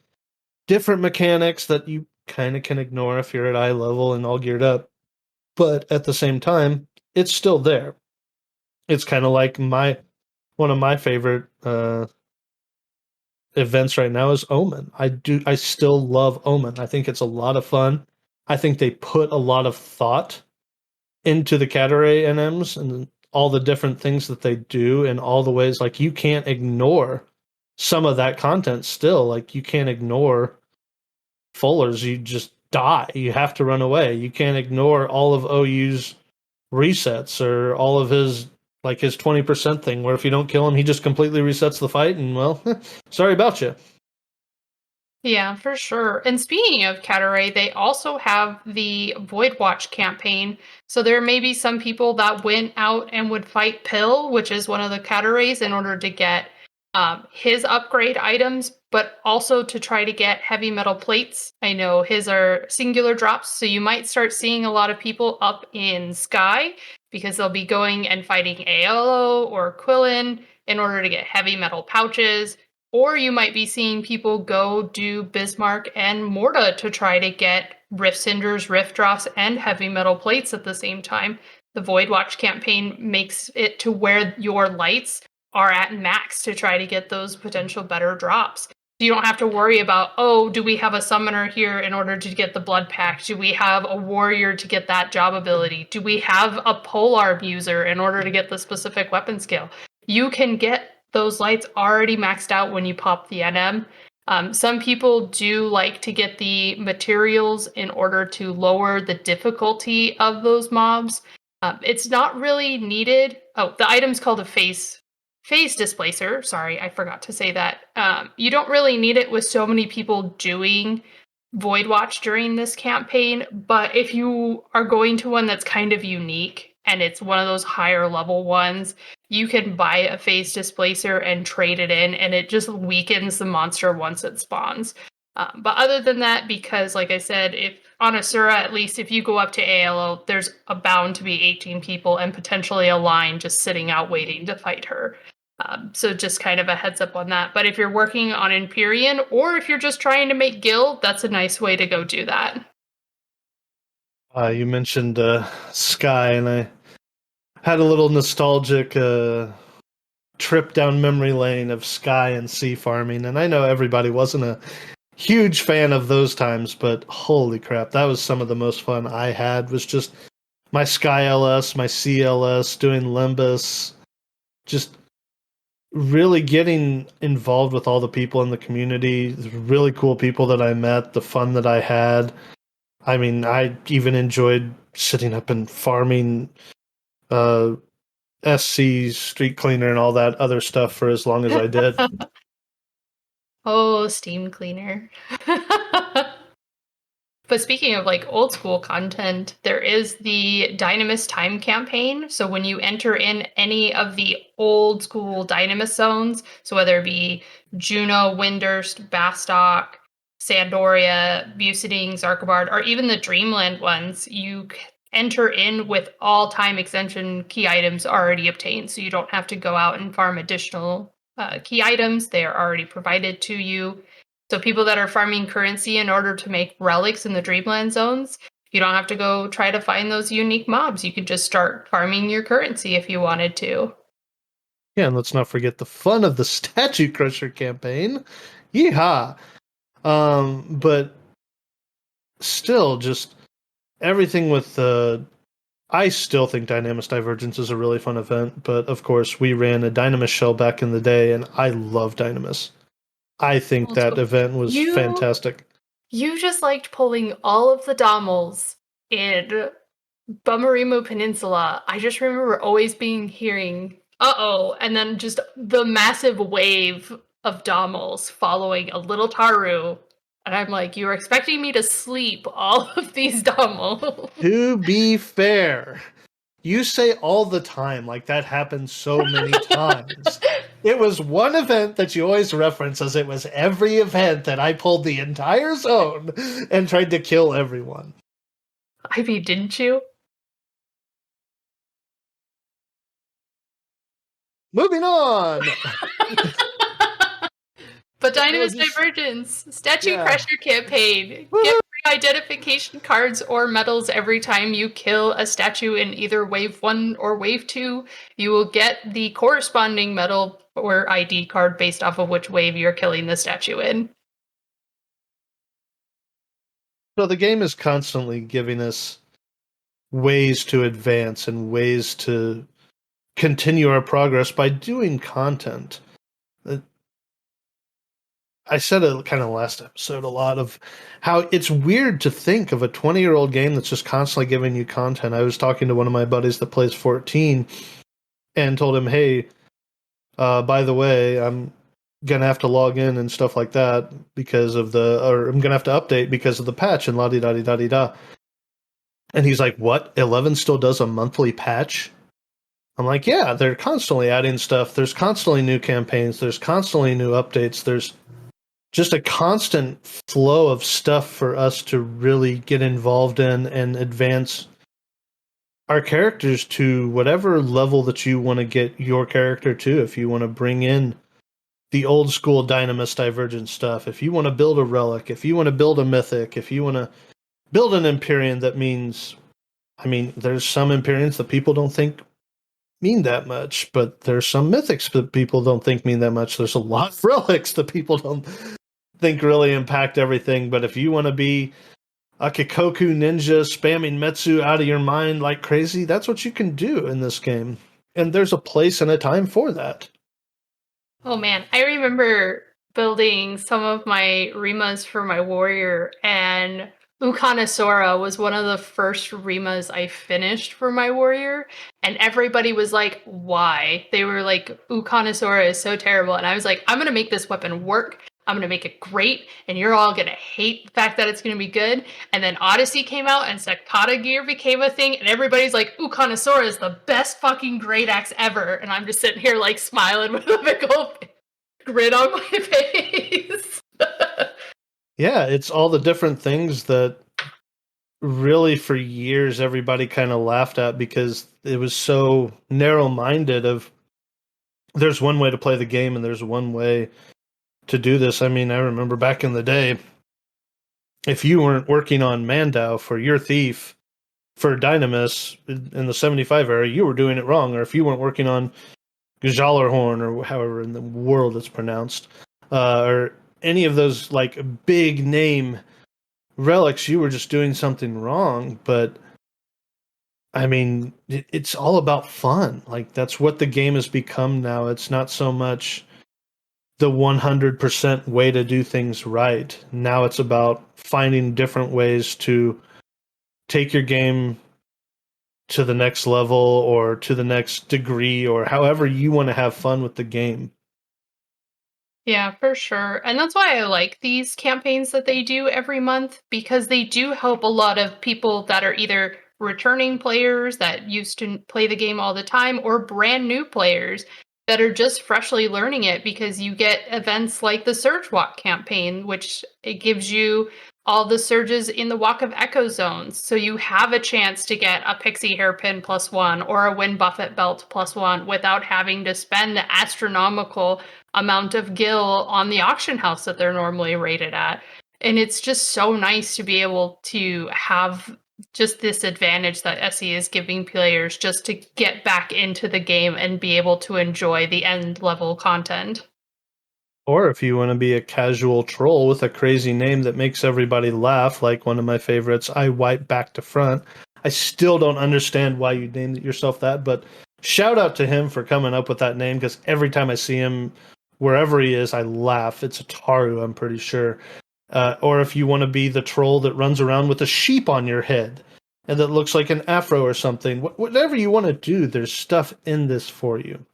different mechanics that you kind of can ignore if you're at eye level and all geared up. But at the same time, it's still there. It's kind of like one of my favorite events right now is Omen. I still love Omen. I think it's a lot of fun. I think they put a lot of thought into the Cataray NMs and all the different things that they do in all the ways. Like, you can't ignore some of that content still. Like, you can't ignore Fullers. You just die. You have to run away. You can't ignore all of OU's resets or all of his, like, his 20% thing, where if you don't kill him, he just completely resets the fight, and, well, sorry about you. Yeah, for sure. And speaking of Cataray, they also have the Void Watch campaign. So there may be some people that went out and would fight Pill, which is one of the Catarays, in order to get his upgrade items, but also to try to get heavy metal plates. I know his are singular drops, so you might start seeing a lot of people up in Sky because they'll be going and fighting Aolo or Quillen in order to get heavy metal pouches. Or you might be seeing people go do Bismarck and Morta to try to get Rift Cinders, Rift Drops, and heavy metal plates at the same time. The Void Watch campaign makes it to where your lights are at max to try to get those potential better drops. You don't have to worry about, oh, do we have a summoner here in order to get the blood pact? Do we have a warrior to get that job ability? Do we have a polearm user in order to get the specific weapon skill? You can get those lights already maxed out when you pop the NM. Some people do like to get the materials in order to lower the difficulty of those mobs. It's not really needed. Oh, the item's called a phase displacer. Sorry, I forgot to say that. You don't really need it with so many people doing Void Watch during this campaign, but if you are going to one that's kind of unique and it's one of those higher level ones, you can buy a phase displacer and trade it in, and it just weakens the monster once it spawns. But other than that, because like I said, if on Asura, at least if you go up to ALO, there's bound to be 18 people and potentially a line just sitting out waiting to fight her. So just kind of a heads up on that. But if you're working on Empyrean, or if you're just trying to make guild, that's a nice way to go do that. You mentioned Sky, and I had a little nostalgic trip down memory lane of Sky and sea farming, and I know everybody wasn't a huge fan of those times, but holy crap, that was some of the most fun I had, was just my Sky LS, my CLS, doing Limbus, just really getting involved with all the people in the community, the really cool people that I met, the fun that I had. I mean, I even enjoyed sitting up and farming SC, Street Cleaner, and all that other stuff for as long as I did. Oh, Steam Cleaner. But speaking of like old school content, there is the Dynamis time campaign. So when you enter in any of the old school Dynamis zones, so whether it be Juno, Windurst, Bastock, Sandoria, Buceding, Zarkabard, or even the Dreamland ones, you enter in with all time extension key items already obtained. So you don't have to go out and farm additional key items. They are already provided to you. So people that are farming currency in order to make relics in the Dreamland zones, you don't have to go try to find those unique mobs. You could just start farming your currency if you wanted to. Yeah, and let's not forget the fun of the Statue Crusher campaign. Yeehaw! But still, just everything with I still think Dynamis Divergence is a really fun event, but of course we ran a Dynamis shell back in the day, and I love Dynamis. I think that event was fantastic. You just liked pulling all of the Dommels in Bumarimo Peninsula. I just remember always hearing, uh-oh, and then just the massive wave of Dommels following a little Taru. And I'm like, you're expecting me to sleep all of these Dommels. To be fair, you say all the time, like that happens so many times. It was one event that you always reference as it was every event that I pulled the entire zone and tried to kill everyone. I mean, didn't you? Moving on! But Dynamis Divergence, Statue Crusher campaign. Woo-hoo! Get free identification cards or medals every time you kill a statue in either Wave 1 or Wave 2. You will get the corresponding medal or ID card based off of which wave you're killing the statue in. So the game is constantly giving us ways to advance and ways to continue our progress by doing content. I said it kind of last episode a lot of how it's weird to think of a 20-year-old game that's just constantly giving you content. I was talking to one of my buddies that plays 14 and told him, hey, by the way, I'm going to have to log in and stuff like that because of or I'm going to have to update because of the patch and la-di-da-di-da-di-da. And he's like, what? 11 still does a monthly patch? I'm like, yeah, they're constantly adding stuff. There's constantly new campaigns. There's constantly new updates. There's just a constant flow of stuff for us to really get involved in and advance our characters to whatever level that you want to get your character to. If you want to bring in the old school Dynamis Divergent stuff, if you want to build a relic, if you want to build a mythic, if you want to build an Empyrean that means, I mean, there's some Empyreans that people don't think mean that much, but there's some mythics that people don't think mean that much. There's a lot of relics that people don't think really impact everything. But if you want to be a Kikoku ninja spamming Metsu out of your mind like crazy, that's what you can do in this game. And there's a place and a time for that. Oh man, I remember building some of my Rimas for my warrior, and Ukana Sora was one of the first Rimas I finished for my warrior, and everybody was like, why? They were like, Ukana Sora is so terrible, and I was like, I'm gonna make this weapon work. I'm gonna make it great, and you're all gonna hate the fact that it's gonna be good. And then Odyssey came out, and Sakata gear became a thing, and everybody's like, Ukana Sora is the best fucking great axe ever. And I'm just sitting here like smiling with a big old grin on my face. Yeah, it's all the different things that really for years everybody kind of laughed at because it was so narrow-minded of there's one way to play the game and there's one way to do this. I mean, I remember back in the day, if you weren't working on Mandau for your thief for Dynamis in the 75 era, you were doing it wrong. Or if you weren't working on Gjallarhorn or however in the world it's pronounced, or any of those like big name relics, you were just doing something wrong. But I mean, it's all about fun. Like that's what the game has become now. It's not so much the 100% way to do things right. Now it's about finding different ways to take your game to the next level or to the next degree or however you want to have fun with the game. Yeah, for sure. And that's why I like these campaigns that they do every month, because they do help a lot of people that are either returning players that used to play the game all the time or brand new players that are just freshly learning it, because you get events like the Surge Walk campaign, which it gives you all the surges in the Walk of Echo zones. So you have a chance to get a Pixie Hairpin +1 or a Wind Buffet belt +1 without having to spend the astronomical amount of gil on the auction house that they're normally rated at. And it's just so nice to be able to have just this advantage that SE is giving players just to get back into the game and be able to enjoy the end level content. Or if you want to be a casual troll with a crazy name that makes everybody laugh, like one of my favorites, I Wipe Back to Front. I still don't understand why you named yourself that, but shout out to him for coming up with that name because every time I see him, wherever he is, I laugh. It's a Taru, I'm pretty sure. Or if you want to be the troll that runs around with a sheep on your head and that looks like an afro or something, whatever you want to do, there's stuff in this for you.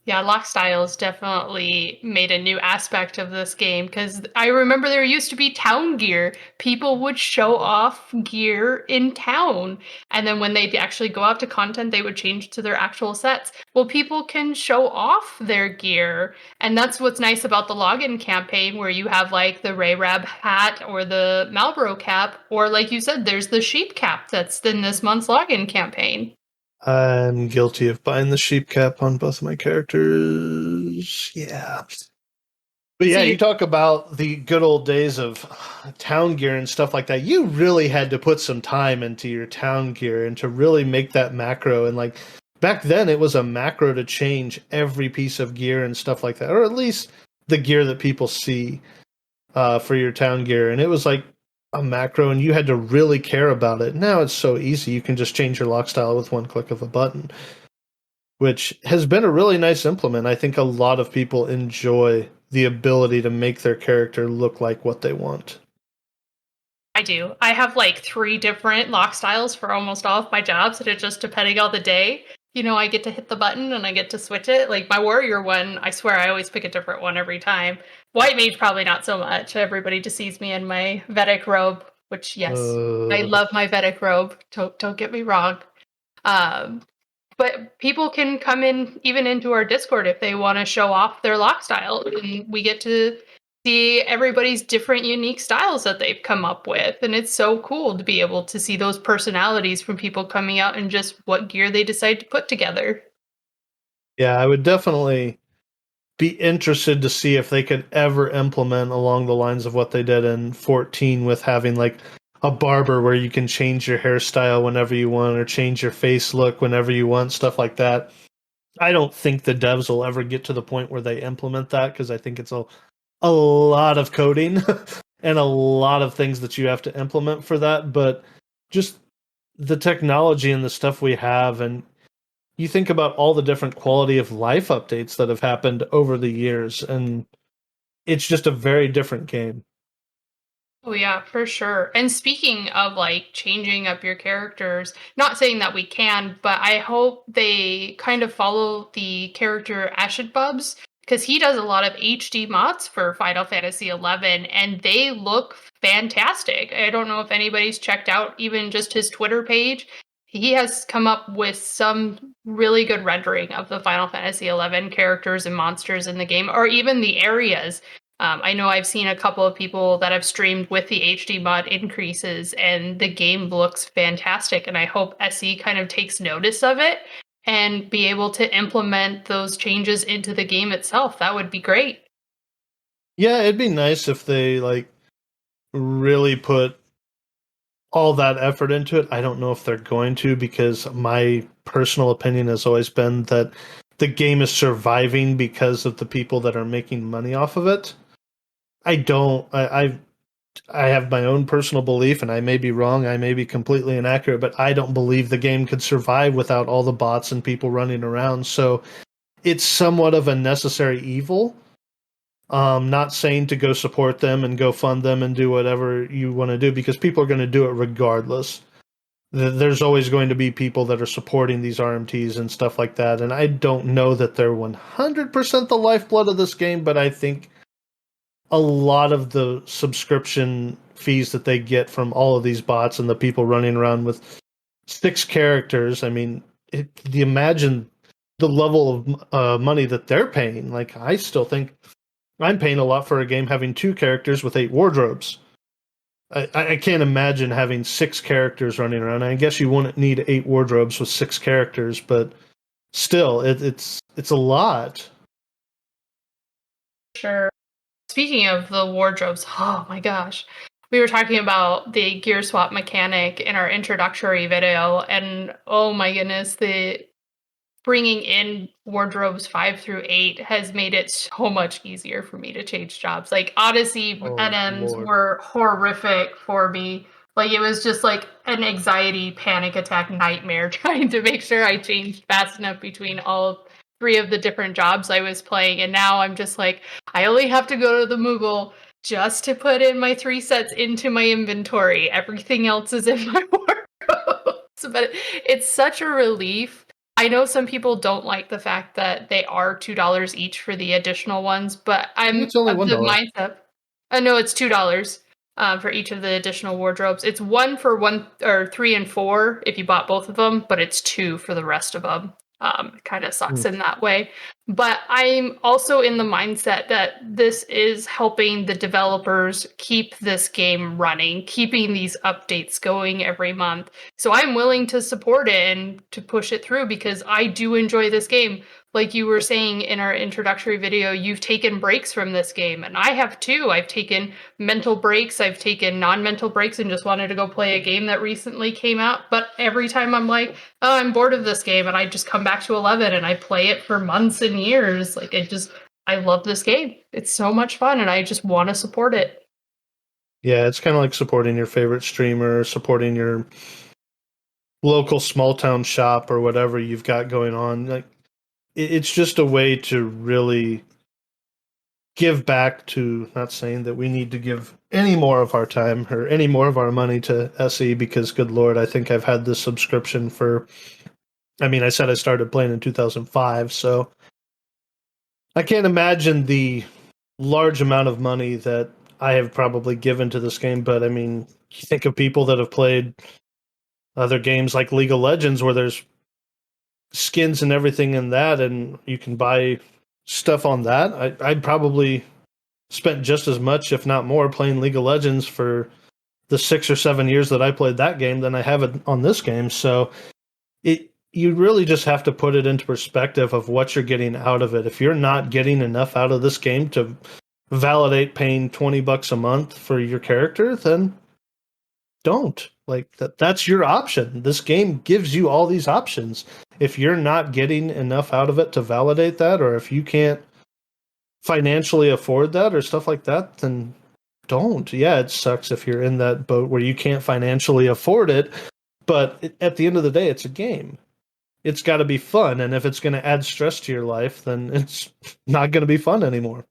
Yeah, lock styles definitely made a new aspect of this game, because I remember there used to be town gear. People would show off gear in town, and then when they'd actually go out to content, they would change to their actual sets. Well, people can show off their gear, and that's what's nice about the login campaign, where you have like the Rayrab hat or the Malboro cap, or like you said, there's the sheep cap that's in this month's login campaign. I'm guilty of buying the sheep cap on both my characters. Yeah. But yeah, you talk about the good old days of town gear and stuff like that. You really had to put some time into your town gear and to really make that macro. And like back then, it was a macro to change every piece of gear and stuff like that, or at least the gear that people see for your town gear. And it was like a macro and you had to really care about it. Now it's so easy. You can just change your lock style with one click of a button, which has been a really nice implement. I think a lot of people enjoy the ability to make their character look like what they want. I do. I have like 3 different lock styles for almost all of my jobs, and it's just depending on the day. You know, I get to hit the button and I get to switch it. Like my warrior one, I swear I always pick a different one every time. White mage probably not so much. Everybody just sees me in my Vedic robe, which yes, I love my Vedic robe. Don't get me wrong. But people can come in even into our Discord if they want to show off their lock style, and we get to see everybody's different unique styles that they've come up with. And it's so cool to be able to see those personalities from people coming out and just what gear they decide to put together. Yeah, I would definitely be interested to see if they could ever implement along the lines of what they did in 14 with having like a barber where you can change your hairstyle whenever you want or change your face look whenever you want, stuff like that. I don't think the devs will ever get to the point where they implement that because I think it's a a lot of coding and a lot of things that you have to implement for that, but just the technology and the stuff we have, and you think about all the different quality of life updates that have happened over the years, and it's just a very different game. Oh yeah, for sure. And speaking of like changing up your characters, not saying that we can, but I hope they kind of follow the character Ashitbubs because he does a lot of HD mods for Final Fantasy 11 and they look fantastic. I don't know if anybody's checked out even just his Twitter page. He has come up with some really good rendering of the Final Fantasy 11 characters and monsters in the game, or even the areas. I know I've seen a couple of people that have streamed with the HD mod increases, and the game looks fantastic. And I hope SE kind of takes notice of it and be able to implement those changes into the game itself. That would be great. Yeah, it'd be nice if they like really put all that effort into it. I don't know if they're going to, because my personal opinion has always been that the game is surviving because of the people that are making money off of it. I don't. I have my own personal belief, and I may be wrong. I may be completely inaccurate, but I don't believe the game could survive without all the bots and people running around. So it's somewhat of a necessary evil. Not saying to go support them and go fund them and do whatever you want to do, because people are going to do it regardless. There's always going to be people that are supporting these RMTs and stuff like that. And I don't know that they're 100% the lifeblood of this game, but I think a lot of the subscription fees that they get from all of these bots and the people running around with 6 characters, I mean, imagine the level of money that they're paying. Like, I still think I'm paying a lot for a game having 2 characters with 8 wardrobes. I can't imagine having 6 characters running around. I guess you wouldn't need 8 wardrobes with 6 characters, but still, it's a lot. Sure. Speaking of the wardrobes, oh my gosh. We were talking about the gear swap mechanic in our introductory video, and oh my goodness, the bringing in wardrobes 5 through 8 has made it so much easier for me to change jobs. Like Odyssey Oh, NMs Lord. were horrific for me. Like it was just like an anxiety panic attack nightmare trying to make sure I changed fast enough between all 3 of the different jobs I was playing. And now I'm just like, I only have to go to the Moogle just to put in my 3 sets into my inventory. Everything else is in my wardrobe. But it's such a relief. I know some people don't like the fact that they are $2 each for the additional ones, but I'm It's only of the $1. mindset. No, it's $2 for each of the additional wardrobes. It's 1 for 1 or 3 and 4 if you bought both of them, but it's 2 for the rest of them. It kind of sucks in that way. But I'm also in the mindset that this is helping the developers keep this game running, keeping these updates going every month. So I'm willing to support it and to push it through because I do enjoy this game. Like you were saying in our introductory video, you've taken breaks from this game, and I have too. I've taken mental breaks, I've taken non-mental breaks, and just wanted to go play a game that recently came out. But every time I'm like, oh, I'm bored of this game, and I just come back to 11 and I play it for months and years. Like I love this game. It's so much fun, and I just want to support it. Yeah, it's kind of like supporting your favorite streamer, supporting your local small town shop or whatever you've got going on. Like, it's just a way to really give back to, not saying that we need to give any more of our time or any more of our money to SE, because good Lord, I think I've had this subscription for, I mean, I said I started playing in 2005, so I can't imagine the large amount of money that I have probably given to this game. But I mean, you think of people that have played other games like League of Legends where there's skins and everything in that, and you can buy stuff on that. I'd probably spent just as much, if not more, playing League of Legends for the 6 or 7 years that I played that game than I have it on this game. So you really just have to put it into perspective of what you're getting out of it. If you're not getting enough out of this game to validate paying $20 a month for your character, then don't. Like that's your option. This game gives you all these options. If you're not getting enough out of it to validate that, or if you can't financially afford that or stuff like that, then don't. Yeah, it sucks if you're in that boat where you can't financially afford it, but at the end of the day, it's a game. It's got to be fun, and if it's going to add stress to your life, then it's not going to be fun anymore.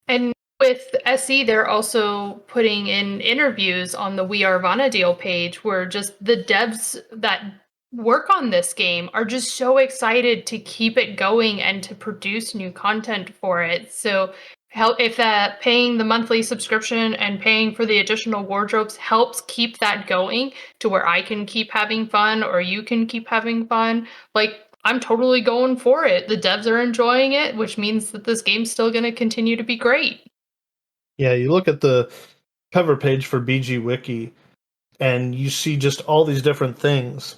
And with SE, they're also putting in interviews on the We Are Vana'diel page where just the devs that work on this game are just so excited to keep it going and to produce new content for it. So if that paying the monthly subscription and paying for the additional wardrobes helps keep that going to where I can keep having fun or you can keep having fun, like I'm totally going for it. The devs are enjoying it, which means that this game's still going to continue to be great. Yeah, you look at the cover page for BG Wiki and you see just all these different things.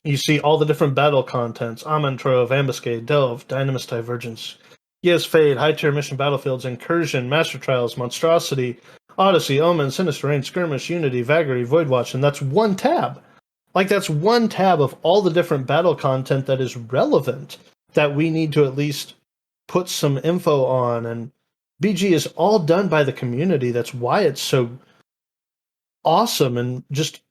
You see all the different battle contents: Amon Trove, Ambuscade, Delve, Dynamis Divergence, Yes Fade, High Tier Mission Battlefields, Incursion, Master Trials, Monstrosity, Odyssey, Omen, Sinister Reign, Skirmish, Unity, Vagary, Voidwatch, and that's one tab. Like, that's one tab of all the different battle content that is relevant that we need to at least put some info on. And BG is all done by the community. That's why it's so awesome and just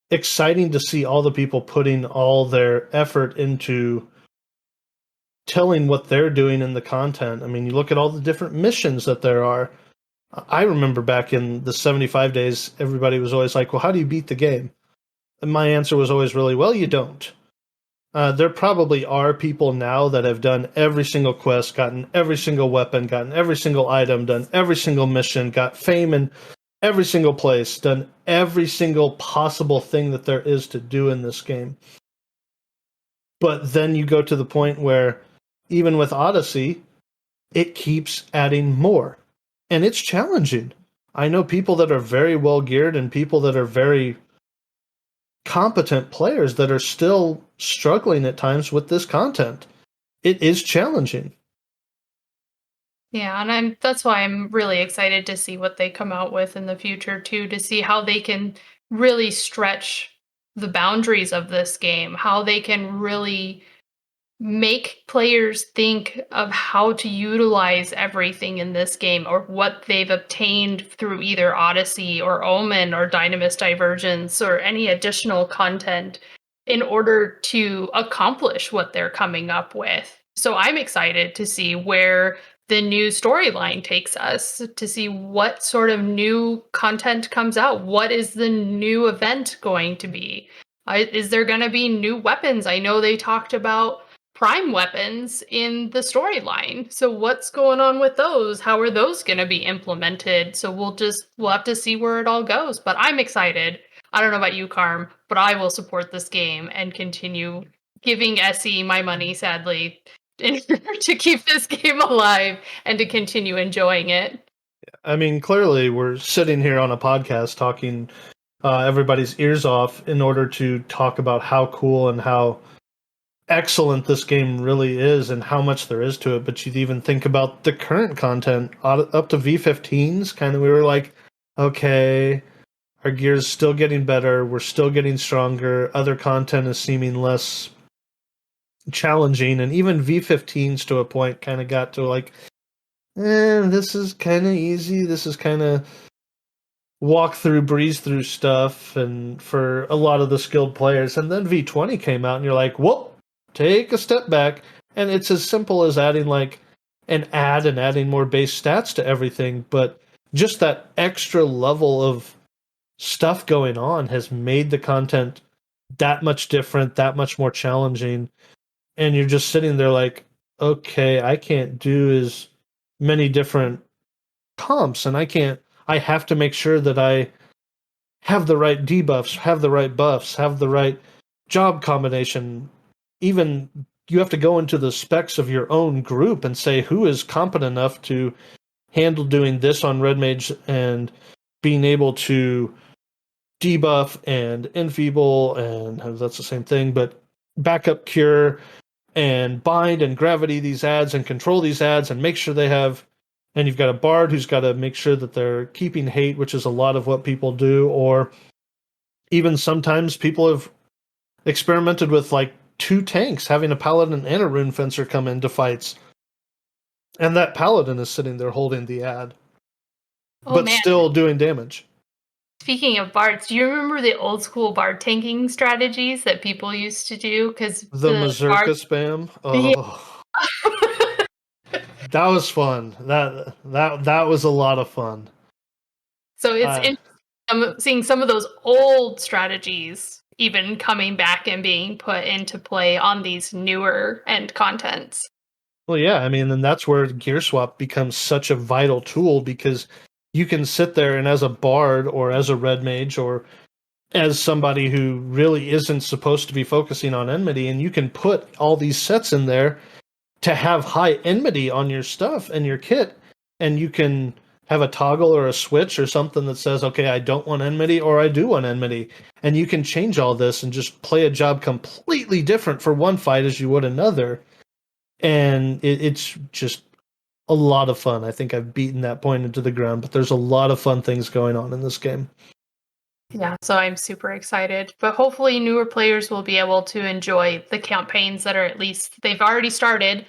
exciting to see all the people putting all their effort into telling what they're doing in the content. I mean, you look at all the different missions that there are. I remember back in the 75 days, everybody was always like, well, how do you beat the game? And my answer was always really, well, you don't. There probably are people now that have done every single quest, gotten every single weapon, gotten every single item, done every single mission, got fame in every single place, done every single possible thing that there is to do in this game. But then you go to the point where, even with Odyssey, it keeps adding more. And it's challenging. I know people that are very well geared and people that are very competent players that are still struggling at times with this content. It is challenging. Yeah, and that's why I'm really excited to see what they come out with in the future too, to see how they can really stretch the boundaries of this game, how they can really make players think of how to utilize everything in this game or what they've obtained through either Odyssey or Omen or Dynamis Divergence or any additional content in order to accomplish what they're coming up with. So I'm excited to see where the new storyline takes us, to see what sort of new content comes out. What is the new event going to be? Is there going to be new weapons? I know they talked about prime weapons in the storyline. So what's going on with those? How are those going to be implemented? So we'll have to see where it all goes. But I'm excited. I don't know about you, Carm, but I will support this game and continue giving SE my money, sadly, in order to keep this game alive and to continue enjoying it. I mean, clearly we're sitting here on a podcast talking everybody's ears off in order to talk about how cool and how excellent this game really is and how much there is to it. But you'd even think about the current content up to V15s. Kind of, we were like, okay, our gear's still getting better. We're still getting stronger. Other content is seeming less challenging. And even V15s to a point kind of got to like, this is kind of easy. This is kind of walk through, breeze through stuff. And for a lot of the skilled players. And then V20 came out and you're like, whoop, take a step back. And it's as simple as adding like an ad and adding more base stats to everything. But just that extra level of stuff going on has made the content that much different, that much more challenging. And you're just sitting there like, okay, I can't do as many different comps, and I have to make sure that I have the right debuffs, have the right buffs, have the right job combination. Even you have to go into the specs of your own group and say who is competent enough to handle doing this on Red Mage and being able to debuff and enfeeble, and that's the same thing, but backup cure and bind and gravity these ads and control these ads and make sure they have. And you've got a bard who's got to make sure that they're keeping hate, which is a lot of what people do. Or even sometimes people have experimented with like 2 tanks, having a paladin and a rune fencer come into fights. And that paladin is sitting there holding the ad, Oh but man. still doing damage. Speaking of bards, do you remember the old school bard tanking strategies that people used to do? Because The the Mazurka bard, spam. yeah. Oh, that was fun. That was a lot of fun. So it's Uh, seeing some of those old strategies even coming back and being put into play on these newer end contents. well, yeah, I mean, and that's where gear swap becomes such a vital tool because you can sit there and as a bard or as a red mage or as somebody who really isn't supposed to be focusing on enmity, and you can put all these sets in there to have high enmity on your stuff and your kit, and you can have a toggle or a switch or something that says, okay, I don't want enmity or I do want enmity. And you can change all this and just play a job completely different for one fight as you would another. And it's just a lot of fun. I think I've beaten that point into the ground, but there's a lot of fun things going on in this game. Yeah, so I'm super excited. But hopefully, newer players will be able to enjoy the campaigns that are at least they've already started.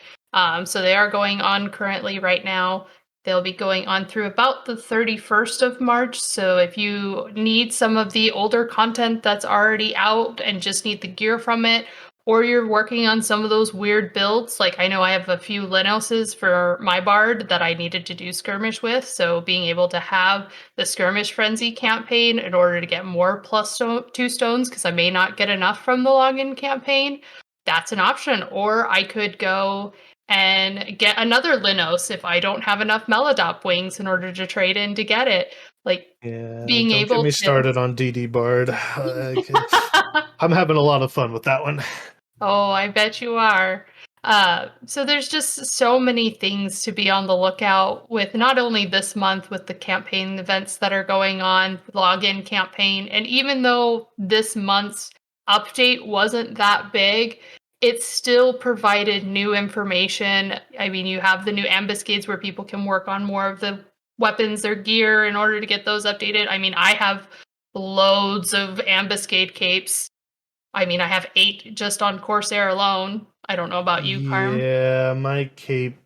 So they are going on currently right now. They'll be going on through about the 31st of March. So if you need some of the older content that's already out and just need the gear from it, or you're working on some of those weird builds, like I know I have a few Linoses for my bard that I needed to do skirmish with. So being able to have the skirmish frenzy campaign in order to get more +2 stones, because I may not get enough from the login campaign, that's an option. Or I could go and get another Linos if I don't have enough Melodop wings in order to trade in to get it. Like Yeah, being don't get able me to. started on DD Bard. I'm having a lot of fun with that one. Oh, I bet you are. So there's just so many things to be on the lookout with, not only this month with the campaign events that are going on, login campaign, and even though this month's update wasn't that big, it still provided new information. I mean, you have the new ambuscades where people can work on more of the weapons or gear in order to get those updated. I mean, I have loads of ambuscade capes. I mean, I have 8 just on Corsair alone. I don't know about you, Carm. Yeah, my cape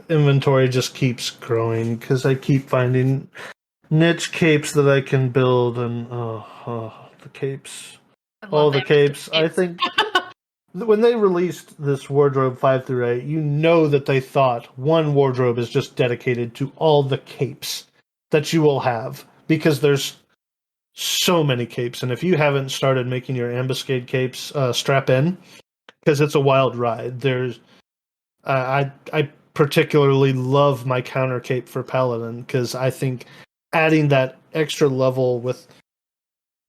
inventory just keeps growing because I keep finding niche capes that I can build, and the capes, I all love the Amethyst capes. I capes. think when they released this wardrobe 5 through 8, you know that they thought one wardrobe is just dedicated to all the capes that you will have because there's so many capes, and if you haven't started making your ambuscade capes, strap in because it's a wild ride. There's I particularly love my counter cape for Paladin because I think adding that extra level with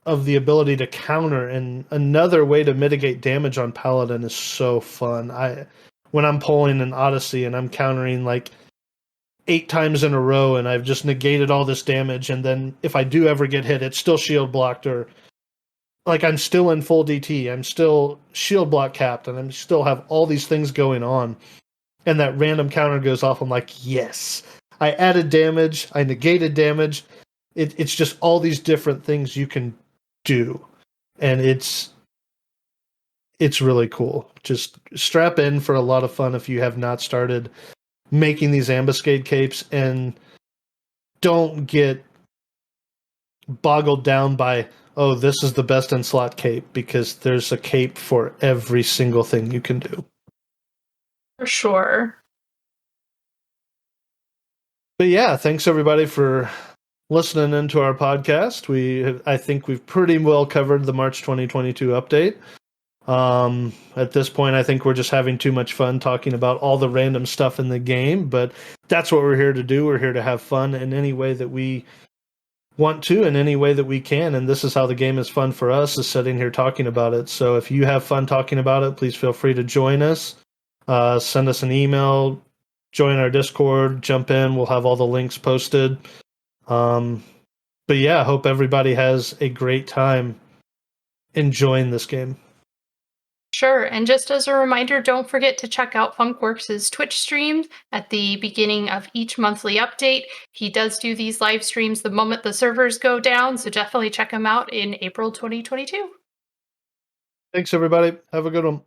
of the ability to counter and another way to mitigate damage on Paladin is so fun. I when I'm pulling an Odyssey and I'm countering like 8 times in a row and I've just negated all this damage, and then if I do ever get hit, it's still shield blocked, or like I'm still in full DT, I'm still shield block capped, and I'm still have all these things going on, and that random counter goes off. I'm like, yes, I added damage, I negated damage. It's just all these different things you can do, and it's really cool. Just strap in for a lot of fun if you have not started making these ambuscade capes, and don't get boggled down by, oh, this is the best in slot cape, because there's a cape for every single thing you can do. For sure. But yeah, thanks everybody for listening into our podcast. I think we've pretty well covered the March 2022 update. At this point, I think we're just having too much fun talking about all the random stuff in the game, but that's what we're here to do. We're here to have fun in any way that we want to, in any way that we can, and this is how the game is fun for us, is sitting here talking about it. So if you have fun talking about it, please feel free to join us. Send us an email, join our Discord, jump in. We'll have all the links posted. But yeah, I hope everybody has a great time enjoying this game. Sure. And just as a reminder, don't forget to check out Funkworks' Twitch streams at the beginning of each monthly update. He does do these live streams the moment the servers go down, so definitely check him out in April 2022. Thanks, everybody. Have a good one.